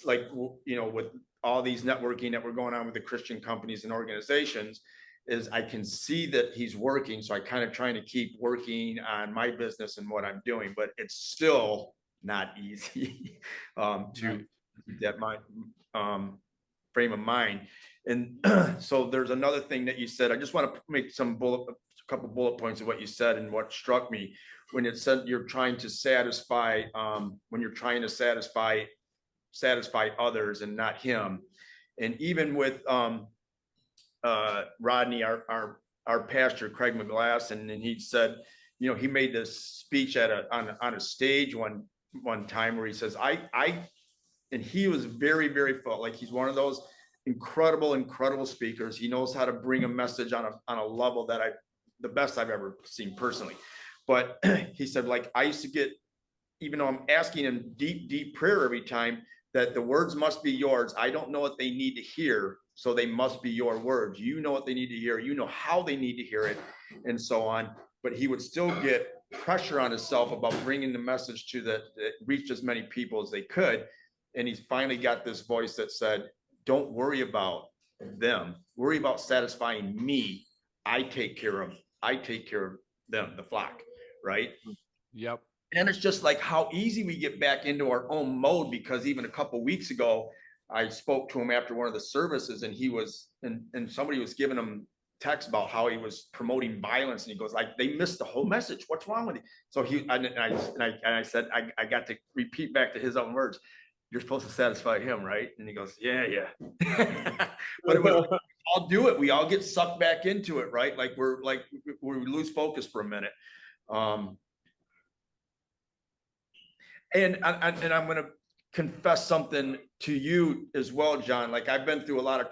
like with all these networking that we're going on with the Christian companies and organizations, is I can see that he's working. So I kind of trying to keep working on my business and what I'm doing, but it's still not easy to keep that mind frame of mind. And so there's another thing that you said. I just want to make a couple bullet points of what you said and what struck me when it said you're trying to satisfy satisfy others and not him. And even with Rodney, our pastor, Craig McGlass, and he said, he made this speech on a stage one time where he says, and he was very, very full. Like he's one of those incredible speakers. He knows how to bring a message on a level that the best I've ever seen personally. But he said, like, I used to get, even though I'm asking him deep prayer every time, that the words must be yours. I don't know what they need to hear, so they must be your words. You know what they need to hear. You know how they need to hear it, and so on. But he would still get pressure on himself about bringing the message that reached as many people as they could. And he's finally got this voice that said, don't worry about them. Worry about satisfying me. I take care of them, the flock, right? Yep. And it's just like how easy we get back into our own mode, because even a couple of weeks ago, I spoke to him after one of the services, and he was, and somebody was giving him text about how he was promoting violence, and he goes, like, they missed the whole message. What's wrong with you? So I said, I got to repeat back to his own words. You're supposed to satisfy him, right? And he goes, yeah. But it was, I'll do it. We all get sucked back into it, right? Like we lose focus for a minute. And I'm going to confess something to you as well, John. Like I've been through a lot of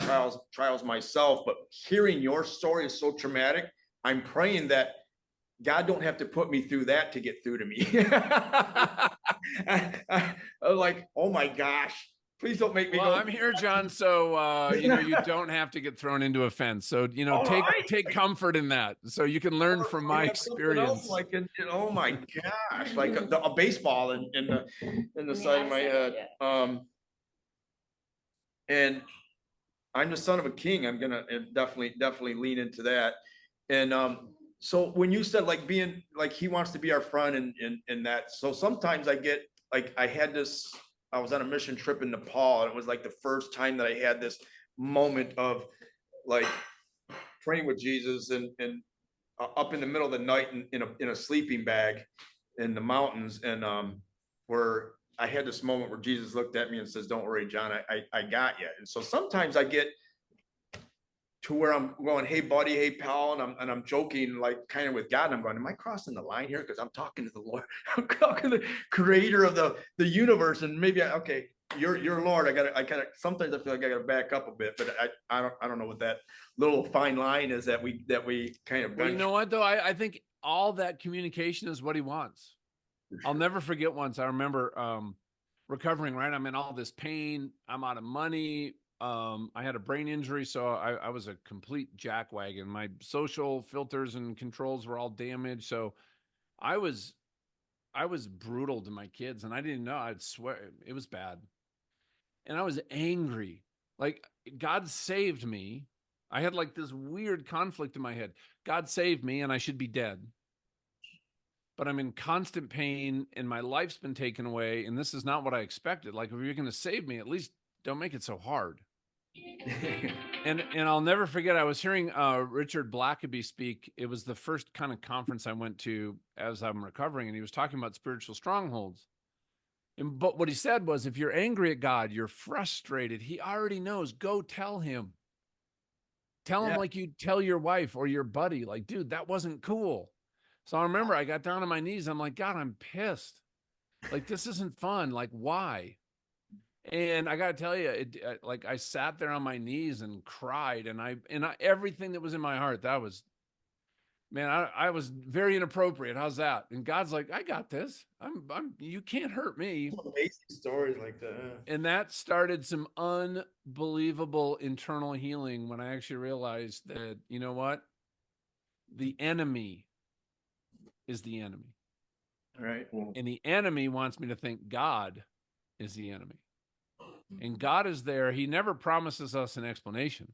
trials myself, but hearing your story is so traumatic. I'm praying that God don't have to put me through that to get through to me. I'm like, oh my gosh, please don't make me Well, go. I'm here, John. So, you don't have to get thrown into a fence. So, take comfort in that. So you can learn from my experience. Like, oh my gosh, like a baseball in the side of my head. And I'm the son of a king. I'm gonna definitely lean into that. And so when you said like being like he wants to be our friend and that, so sometimes I get like I was on a mission trip in Nepal, and it was like the first time that I had this moment of like praying with Jesus and up in the middle of the night in a sleeping bag in the mountains, and where I had this moment where Jesus looked at me and says, "Don't worry, John, I got you." And so sometimes I get to where I'm going, "Hey, buddy, hey, pal," and I'm joking like kind of with God, and I'm going, "Am I crossing the line here?" Because I'm talking to the Lord, I'm talking to the Creator of the universe, and maybe okay, you're Lord. I kind of sometimes I feel like I got to back up a bit, but I don't know what that little fine line is that we kind of. Well, you know what though? I think all that communication is what he wants. I'll never forget once. I remember recovering, right? I'm in all this pain. I'm out of money. I had a brain injury, so I was a complete jackwagon. My social filters and controls were all damaged. So I was brutal to my kids, and I didn't know. I'd swear it was bad. And I was angry. Like God saved me. I had like this weird conflict in my head. God saved me and I should be dead. But I'm in constant pain and my life's been taken away. And this is not what I expected. Like, if you're going to save me, at least don't make it so hard. And I'll never forget, I was hearing Richard Blackaby speak. It was the first kind of conference I went to as I'm recovering, and he was talking about spiritual strongholds. But what he said was, if you're angry at God, you're frustrated, he already knows. Go tell him. Tell him like you tell your wife or your buddy, like, dude, that wasn't cool. So I remember I got down on my knees. I'm like, God, I'm pissed. Like, this isn't fun. Like, why? And I got to tell you, like, I sat there on my knees and cried, and everything that was in my heart, that was, man, I was very inappropriate. How's that? And God's like, I got this. You can't hurt me. Amazing stories like that. And that started some unbelievable internal healing when I actually realized that, you know what? The enemy is the enemy. All right. And the enemy wants me to think God is the enemy. And God is there. He never promises us an explanation.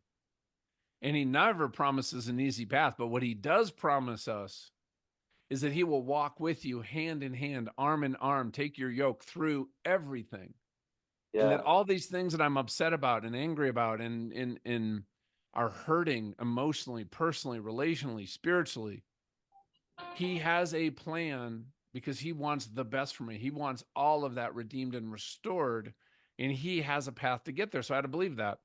And he never promises an easy path. But what he does promise us is that he will walk with you hand in hand, arm in arm, take your yoke through everything. Yeah. And that all these things that I'm upset about and angry about and are hurting emotionally, personally, relationally, spiritually, he has a plan because he wants the best for me. He wants all of that redeemed and restored, and he has a path to get there. So I had to believe that.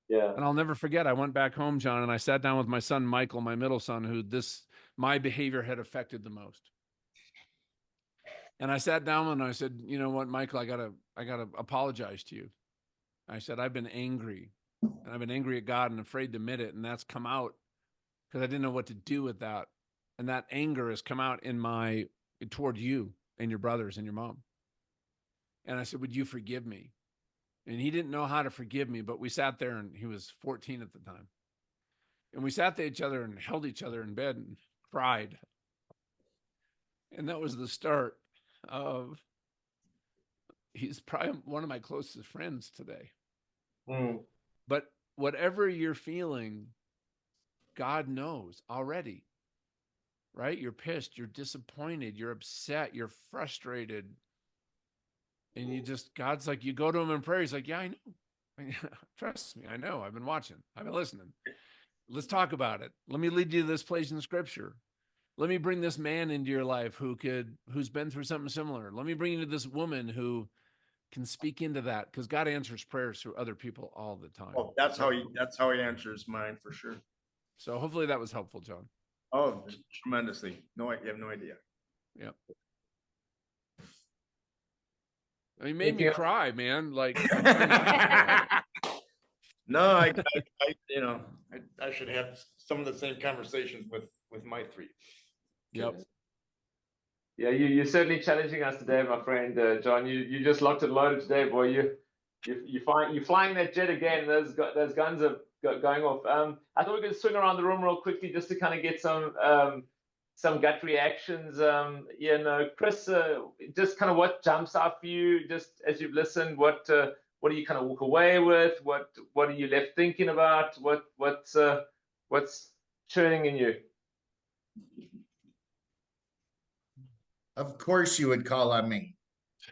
Yeah. And I'll never forget, I went back home, John, and I sat down with my son, Michael, my middle son, who my behavior had affected the most. And I sat down and I said, you know what, Michael, I gotta apologize to you. I said, I've been angry, and I've been angry at God and afraid to admit it. And that's come out because I didn't know what to do with that. And that anger has come out toward you and your brothers and your mom. And I said, would you forgive me? And he didn't know how to forgive me, but we sat there, and he was 14 at the time. And we sat there each other and held each other in bed and cried. And that was the start of, he's probably one of my closest friends today. But whatever you're feeling, God knows already, right? You're pissed, you're disappointed, you're upset, you're frustrated. And God's like, you go to him in prayer. He's like, yeah, I know. Trust me, I know. I've been watching. I've been listening. Let's talk about it. Let me lead you to this place in Scripture. Let me bring this man into your life who's been through something similar. Let me bring you to this woman who can speak into that, because God answers prayers through other people all the time. Oh, that's how he answers mine for sure. So hopefully that was helpful, John. Oh, tremendously. No, you have no idea. Yeah. He made me cry, man. Like, no, I should have some of the same conversations with my three. Yep. Yeah, you're certainly challenging us today, my friend John. You just locked it loaded today, boy. You're flying that jet again. Those guns are going off. I thought we could swing around the room real quickly just to kind of get some gut reactions. Chris, just kind of what jumps out for you, just as you've listened. What do you kind of walk away with? What are you left thinking about? What's churning in you? Of course you would call on me.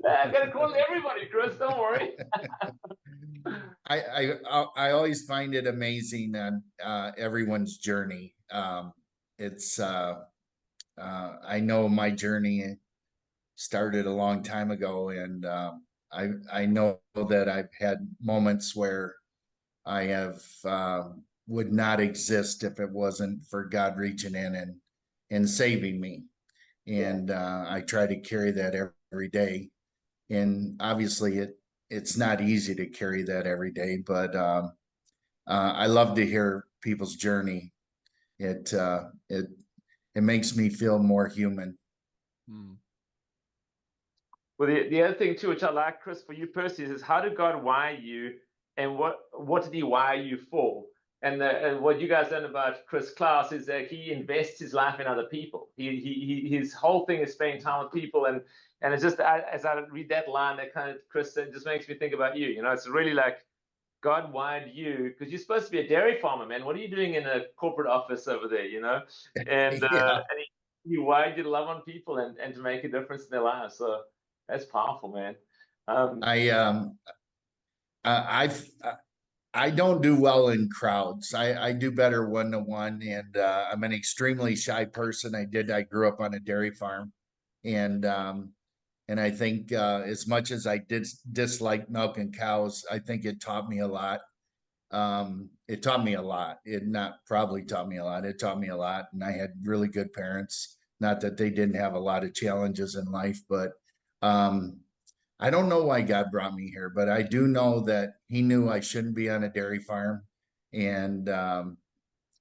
I'm gonna call everybody, Chris. Don't worry. I always find it amazing on everyone's journey. I know my journey started a long time ago, and I know that I've had moments where I have would not exist if it wasn't for God reaching in and saving me. And I try to carry that every day. And obviously it's not easy to carry that every day, but I love to hear people's journey. It makes me feel more human. Well, the other thing too, which I like, Chris, for you personally, is how did God wire you, and what did he wire you for? And what you guys learned about Chris Klaus is that he invests his life in other people. His whole thing is spending time with people, and it's just as I read that line, that kind of, Chris, it just makes me think about you. You know, it's really like God wired you, because you're supposed to be a dairy farmer, man. What are you doing in a corporate office over there? You know, and Yeah. and he wired you to love on people and to make a difference in their lives. So that's powerful, man. I don't do well in crowds. I do better one-to-one, and I'm an extremely shy person. I grew up on a dairy farm, and I think as much as I did dislike milking cows, I think it taught me a lot. It taught me a lot. It not probably taught me a lot. It taught me a lot, and I had really good parents. Not that they didn't have a lot of challenges in life, but I don't know why God brought me here, but I do know that He knew I shouldn't be on a dairy farm, and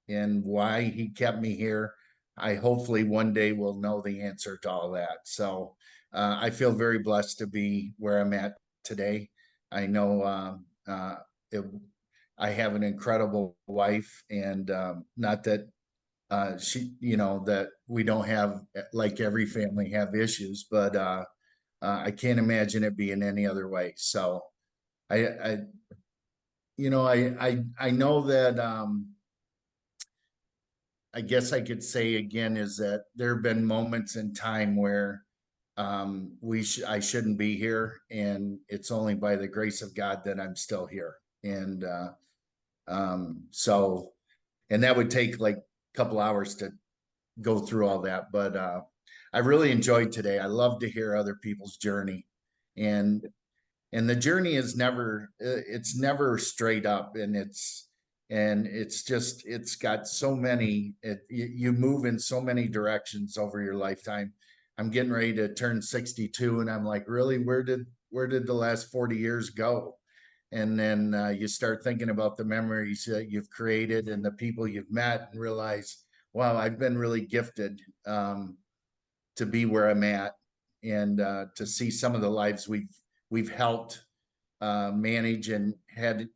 why He kept me here. I hopefully one day will know the answer to all that. So I feel very blessed to be where I'm at today. I know I have an incredible wife, and not that she, that we don't have, like every family, have issues, but I can't imagine it being any other way. So I I know that I guess I could say again is that there have been moments in time where I shouldn't be here, and it's only by the grace of God that I'm still here. And so, and that would take like a couple hours to go through all that, but I really enjoyed today. I love to hear other people's journey, and the journey is never it's never straight up, and it's just it's got so many you move in so many directions over your lifetime. I'm getting ready to turn 62, and I'm like, really, where did the last 40 years go? And then you start thinking about the memories that you've created and the people you've met, and realize, wow, I've been really gifted to be where I'm at, and to see some of the lives we've helped manage and had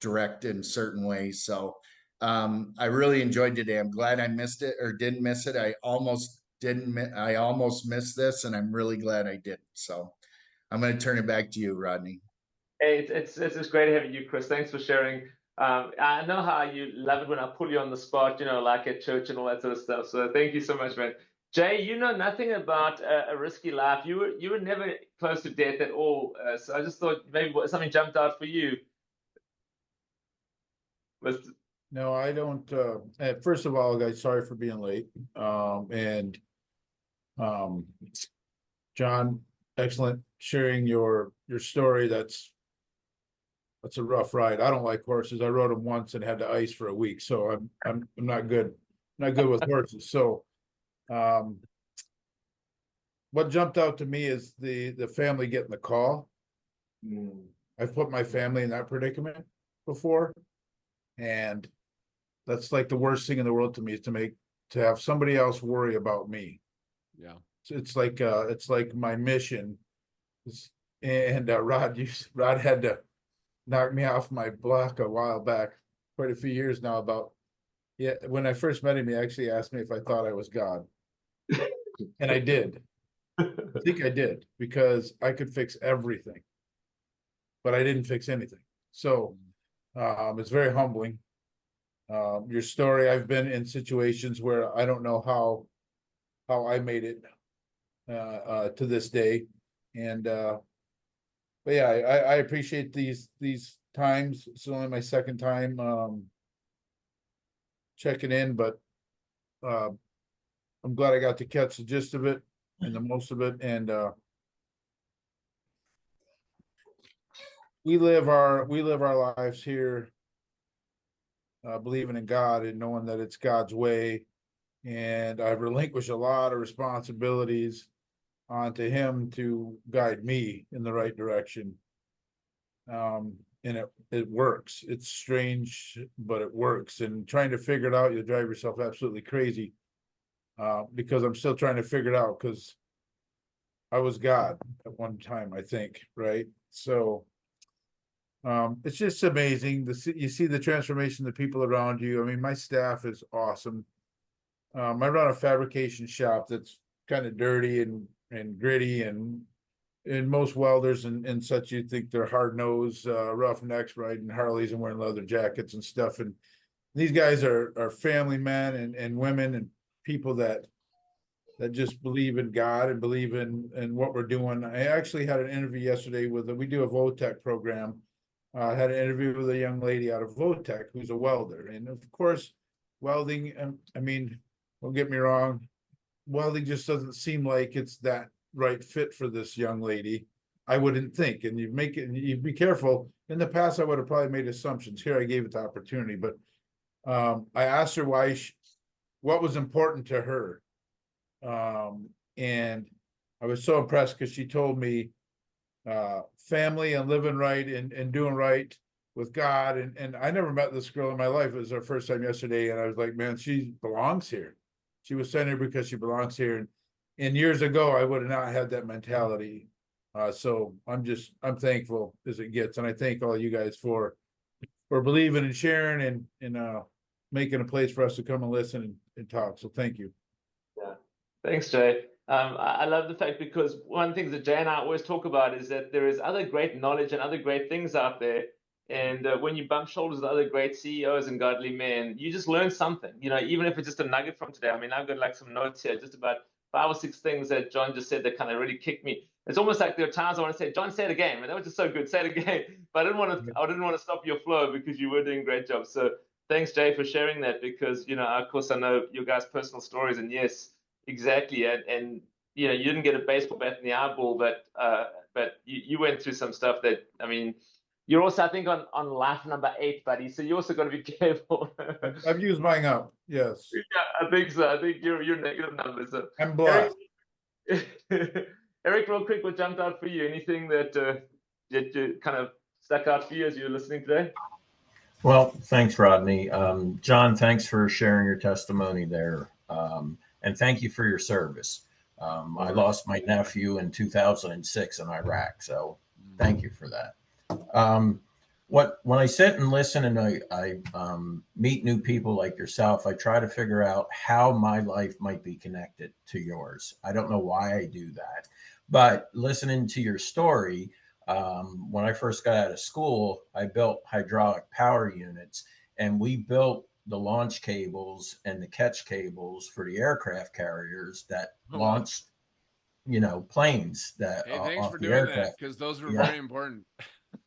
direct in certain ways. So I really enjoyed today. I'm glad I missed it or didn't miss it. I almost didn't. I almost missed this, and I'm really glad I didn't. So I'm going to turn it back to you, Rodney. Hey, it's great having you, Chris. Thanks for sharing. I know how you love it when I pull you on the spot, like at church and all that sort of stuff. So thank you so much, man. Jay, you know nothing about a risky life. You were never close to death at all. So I just thought maybe something jumped out for you. No, I don't. First of all, guys, sorry for being late. And John, excellent sharing your story. That's a rough ride. I don't like horses. I rode them once and had to ice for a week, so I'm not good with horses. So what jumped out to me is the family getting the call. I've put my family in that predicament before, and that's like the worst thing in the world to me, is to have somebody else worry about me. Yeah. It's like my mission. And Rod had to knock me off my block a while back, quite a few years now, when I first met him, he actually asked me if I thought I was God. And I did. I think I did, because I could fix everything, but I didn't fix anything. So it's very humbling. Your story, I've been in situations where I don't know how I made it to this day. And but yeah, I appreciate these times. It's only my second time checking in, but I'm glad I got to catch the gist of it and the most of it. And we live our lives here believing in God and knowing that it's God's way. And I've relinquished a lot of responsibilities onto Him to guide me in the right direction. And it works. It's strange, but it works. And trying to figure it out, you'll drive yourself absolutely crazy. Because I'm still trying to figure it out, because I was God at one time, I think, right? So it's just amazing. You see the transformation, the people around you. I mean, my staff is awesome. I run a fabrication shop that's kind of dirty and gritty, and most welders and such, you'd think they're hard-nosed roughnecks riding Harleys and wearing leather jackets and stuff. And these guys are family men and women and people that just believe in God and believe in what we're doing. I actually had an interview yesterday we do a VOTEC program I had an interview with a young lady out of Votech who's a welder, and of course, welding. I mean, don't get me wrong, welding just doesn't seem like it's that right fit for this young lady. I wouldn't think, and you make it, and you be careful. In the past, I would have probably made assumptions. Here, I gave it the opportunity, but I asked her what was important to her, and I was so impressed because she told me family and living right and doing right with God. And I never met this girl in my life. It was her first time yesterday. And I was like, man, she belongs here. She was sent here because she belongs here. And years ago, I would have not had that mentality. So I'm thankful as it gets. And I thank all you guys for believing and sharing and making a place for us to come and listen and talk. So thank you. Yeah. Thanks, Jay. I love the fact, because one of the things that Jay and I always talk about is that there is other great knowledge and other great things out there. And when you bump shoulders with other great CEOs and godly men, you just learn something, even if it's just a nugget from today. I mean, I've got like some notes here, just about 5 or 6 things that John just said that kind of really kicked me. It's almost like there are times I want to say, John, say it again, and that was just so good. Say it again. But I didn't want to stop your flow, because you were doing a great job. So thanks, Jay, for sharing that, because, of course, I know your guys' personal stories, and yes, exactly. And you didn't get a baseball bat in the eyeball, but you went through some stuff that, I mean, you're also, I think, on life number 8, buddy. So you also got to be careful. I've used mine up. Yes. Yeah, I think so. I think you're negative numbers. So I'm Eric, blessed. Eric, real quick, what jumped out for you? Anything that kind of stuck out for you as you were listening today? Well, thanks, Rodney. John, thanks for sharing your testimony there. And thank you for your service. I lost my nephew in 2006 in Iraq. So thank you for that. When I sit and listen and I meet new people like yourself, I try to figure out how my life might be connected to yours. I don't know why I do that, but listening to your story, when I first got out of school, I built hydraulic power units, and we built the launch cables and the catch cables for the aircraft carriers that launched, planes that Hey, thanks off for the doing that, aircraft. because those were Yeah. very important.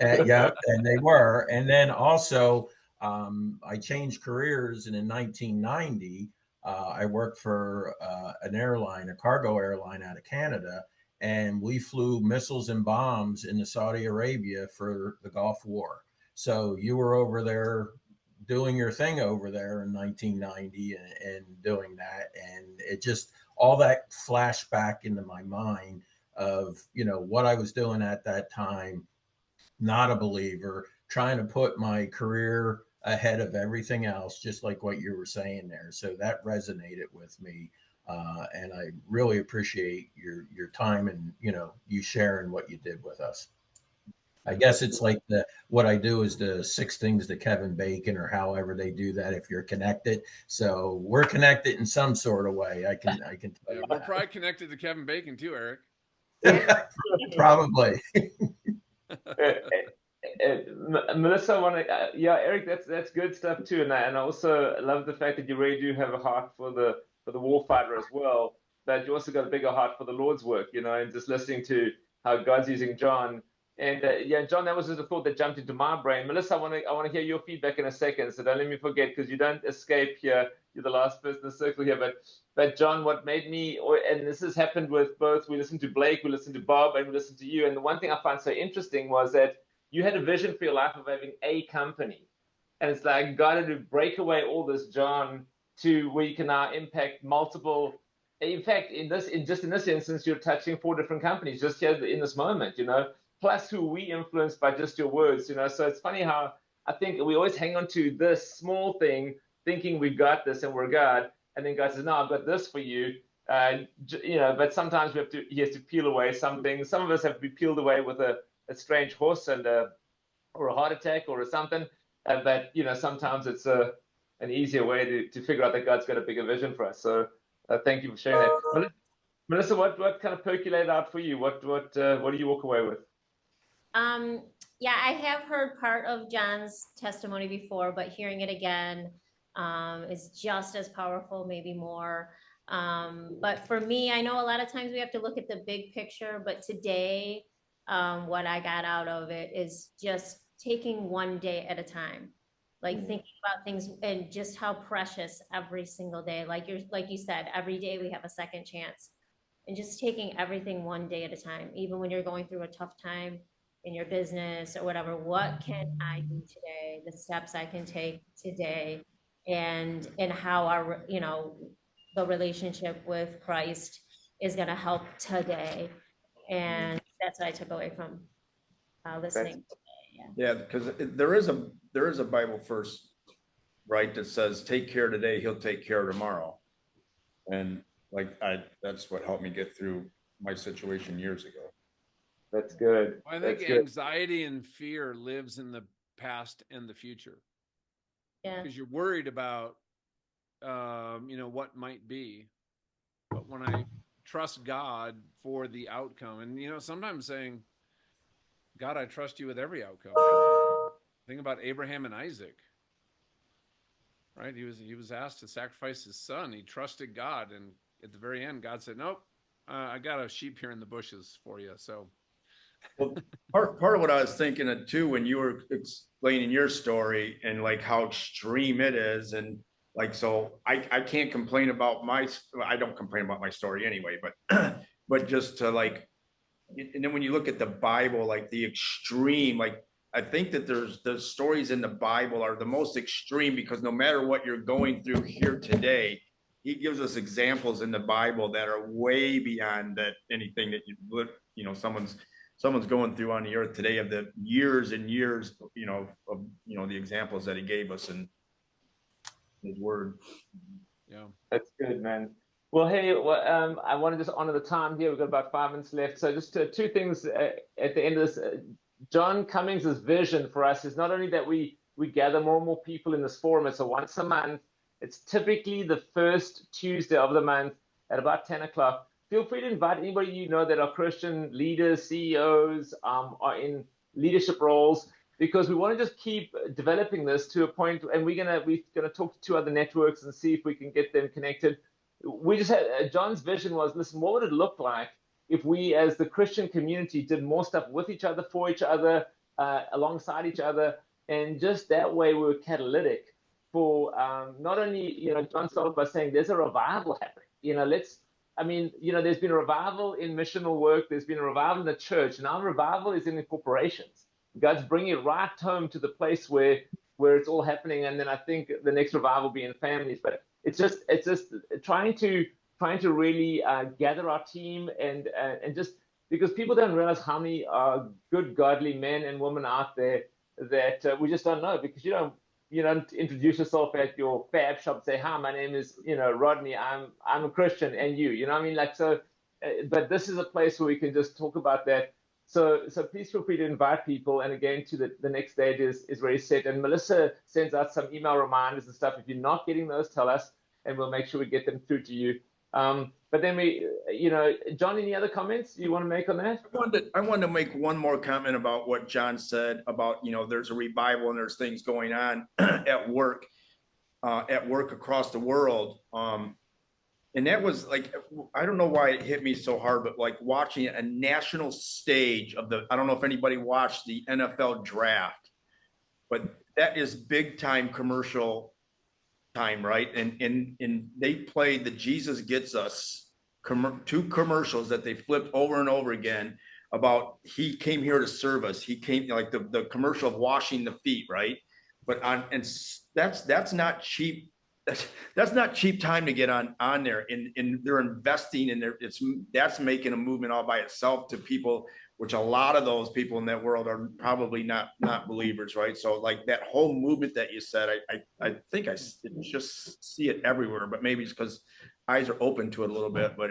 Yeah, and they were. And then also, I changed careers, and in 1990, I worked for an airline, a cargo airline out of Canada, and we flew missiles and bombs into Saudi Arabia for the Gulf War. So you were over there doing your thing over there in 1990 and doing that. And it just, all that flashed back into my mind of, what I was doing at that time, not a believer, trying to put my career ahead of everything else, just like what you were saying there. So that resonated with me, and I really appreciate your time and you sharing what you did with us. I guess it's like what I do is the 6 things to Kevin Bacon, or however they do that, if you're connected. So we're connected in some sort of way. I can tell Yeah, you we're that. probably connected to Kevin Bacon too, Eric. Probably. Melissa, yeah, Eric, that's good stuff too, and I also love the fact that you really do have a heart for the warfighter as well, but you also got a bigger heart for the Lord's work, and just listening to how God's using John. And yeah, John, that was just a thought that jumped into my brain. Melissa, I want to hear your feedback in a second, so don't let me forget, because you don't escape here. You're the last person in the circle here, but John, what made me, and this has happened with both, we listened to Blake, we listened to Bob, and we listened to you, and the one thing I find so interesting was that you had a vision for your life of having a company. And it's like, got to break away all this, John, to where you can now impact multiple. In fact, in this instance, you're touching 4 different companies just here in this moment, plus who we influenced by just your words, So it's funny how I think we always hang on to this small thing, thinking we've got this and we're God. And then God says, no, I've got this for you. But sometimes he has to peel away some things. Some of us have to be peeled away with a strange horse and or a heart attack or something. But sometimes it's an easier way to figure out that God's got a bigger vision for us. So thank you for sharing that, Melissa. What kind of percolated out for you? What do you walk away with? Yeah, I have heard part of John's testimony before, but hearing it again is just as powerful, maybe more. But for me, I know a lot of times we have to look at the big picture, but today, what I got out of it is just taking one day at a time, like thinking about things and just how precious every single day. Like you said, every day we have a second chance, and just taking everything one day at a time. Even when you're going through a tough time in your business or whatever, what can I do today? The steps I can take today, and how our the relationship with Christ is going to help today. And that's what I took away from listening. Yeah, because there is a Bible verse, right, that says, "Take care today, He'll take care tomorrow," and that's what helped me get through my situation years ago. That's good. I That's think good. anxiety and fear lives in the past and the future. Yeah. Because you're worried about, what might be. But when I trust God for the outcome, and sometimes saying, God, I trust you with every outcome. Think about Abraham and Isaac, right? He was asked to sacrifice his son. He trusted God, and at the very end, God said, "Nope, I got a sheep here in the bushes for you." So, well, part of what I was thinking of too, when you were explaining your story and like how extreme it is, and like, so I can't complain about I don't complain about my story anyway, but but just to like, and then when you look at the Bible, like the extreme, like I think that the stories in the Bible are the most extreme, because no matter what you're going through here today, he gives us examples in the Bible that are way beyond that anything that you would, someone's going through on the earth today, of the years and years, of the examples that he gave us in his word. yeah. That's good, man. Well, hey, I want to just honor the time here. We've got about 5 minutes left. So just two things at the end of this. John Cummings' vision for us is not only that we gather more and more people in this forum. It's a once a month. It's typically the first Tuesday of the month at about 10 o'clock. Feel free to invite anybody you know that are Christian leaders, CEOs, are in leadership roles, because we want to just keep developing this to a point, and we're gonna talk to 2 other networks and see if we can get them connected. We just had John's vision was, listen, what would it look like if we, as the Christian community, did more stuff with each other, for each other, alongside each other, and just that way we were catalytic for not only, John started by saying there's a revival happening. There's been a revival in missional work. There's been a revival in the church. Now revival is in the corporations. God's bringing it right home to the place where it's all happening. And then I think the next revival will be in families. But it's just trying to really gather our team and just, because people don't realize how many good godly men and women out there that we just don't know, because you don't introduce yourself at your fab shop and say, "Hi, my name is Rodney. I'm a Christian, and you know what I mean?" Like, so, but this is a place where we can just talk about that. So please feel free to invite people. And again, to the next date is very set. And Melissa sends out some email reminders and stuff. If you're not getting those, tell us, and we'll make sure we get them through to you. But then John, any other comments you want to make on that? I wanted to make one more comment about what John said about, there's a revival and there's things going on at work across the world. And that was like, I don't know why it hit me so hard, but like watching a national stage I don't know if anybody watched the NFL draft, but that is big time commercial time, right? And they played the Jesus Gets Us 2 commercials that they flipped over and over again about he came here to serve us. He came, like the commercial of washing the feet, right? But that's not cheap. That's not cheap time to get on there, and they're investing in that's making a movement all by itself to people, which a lot of those people in that world are probably not believers, right? So like that whole movement that you said, I think I just see it everywhere, but maybe it's because eyes are open to it a little bit, but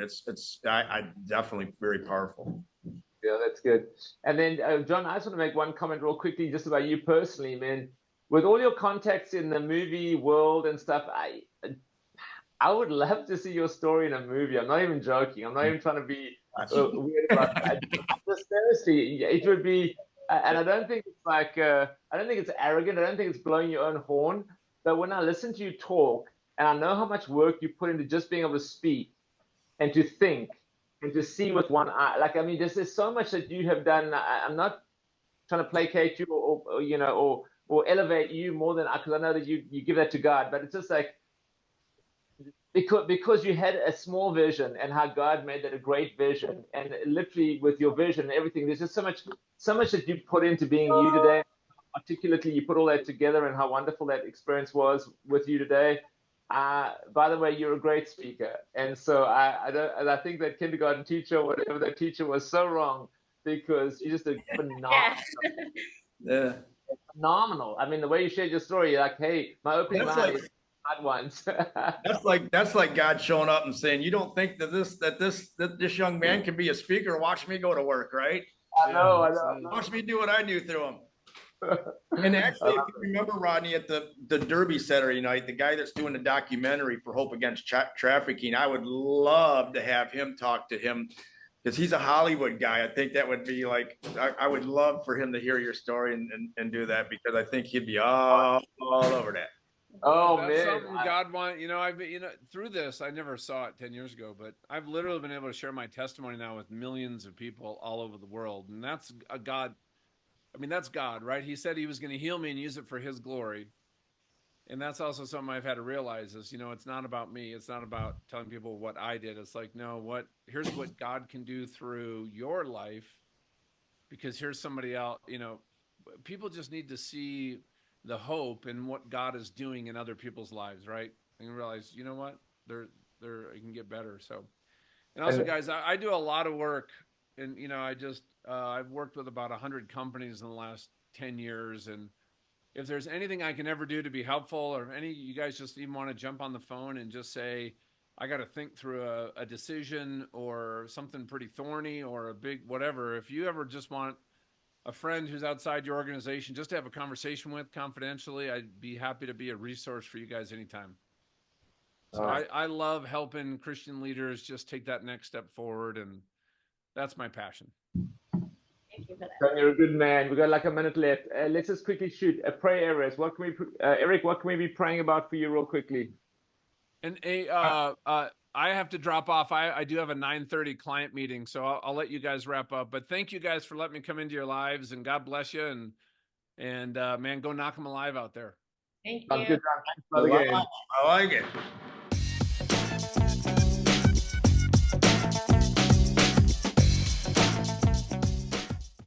I definitely very powerful. Yeah, that's good. And then John, I just want to make one comment real quickly just about you personally, man. With all your contacts in the movie world and stuff, I would love to see your story in a movie. I'm not even joking. I'm not even trying to be weird about that. Just seriously, it would be, and I don't think it's like, I don't think it's arrogant. I don't think it's blowing your own horn. But when I listen to you talk, and I know how much work you put into just being able to speak and to think and to see with one eye, like, I mean, there's so much that you have done. I'm not trying to placate you or you know, or elevate you more than, because I know that you give that to God, but it's just like, because you had a small vision and how God made that a great vision, and literally with your vision and everything, there's just so much that you put into being you today. Articulately, you put all that together, and how wonderful that experience was with you today. By the way, you're a great speaker, and so I think that kindergarten teacher, whatever that teacher, was so wrong, because you're just a phenomenal. Yeah. Phenomenal. I mean, the way you shared your story, you're like, hey, my opening That's line like is God once. that's like God showing up and saying, "You don't think that this young man can be a speaker? Watch me go to work, right? I know. Watch me do what I do through him." And actually, if you remember, Rodney, at the Derby Saturday night, the guy that's doing the documentary for Hope Against Trafficking, I would love to have him talk to him, because he's a Hollywood guy. I think that would be like, I would love for him to hear your story and do that, because I think he'd be all over that. Oh That's man, something God want. You know, through this, I never saw it 10 years ago, but I've literally been able to share my testimony now with millions of people all over the world, and that's a God. I mean, that's God, right? He said he was going to heal me and use it for his glory. And that's also something I've had to realize is, you know, it's not about me. It's not about telling people what I did. It's like, no, here's what God can do through your life, because here's somebody else. You know, people just need to see the hope in what God is doing in other people's lives, right? And realize, you know what, it can get better. So, and also, guys, I do a lot of work, and you know, I've worked with about 100 companies in the last 10 years, and if there's anything I can ever do to be helpful, or any you guys just even want to jump on the phone and just say, I got to think through a decision or something pretty thorny or a big whatever. If you ever just want a friend who's outside your organization just to have a conversation with confidentially, I'd be happy to be a resource for you guys anytime. So I love helping Christian leaders just take that next step forward, and that's my passion. Thank you for that. John, you're a good man. We got like a minute left. Let's just quickly shoot a prayer, Eric. Eric, what can we be praying about for you real quickly? And I have to drop off. I do have a 9:30 client meeting, so I'll let you guys wrap up. But thank you guys for letting me come into your lives, and God bless you. And man, go knock them alive out there. Thank Sounds you. good, John. Thanks for the game. I like it.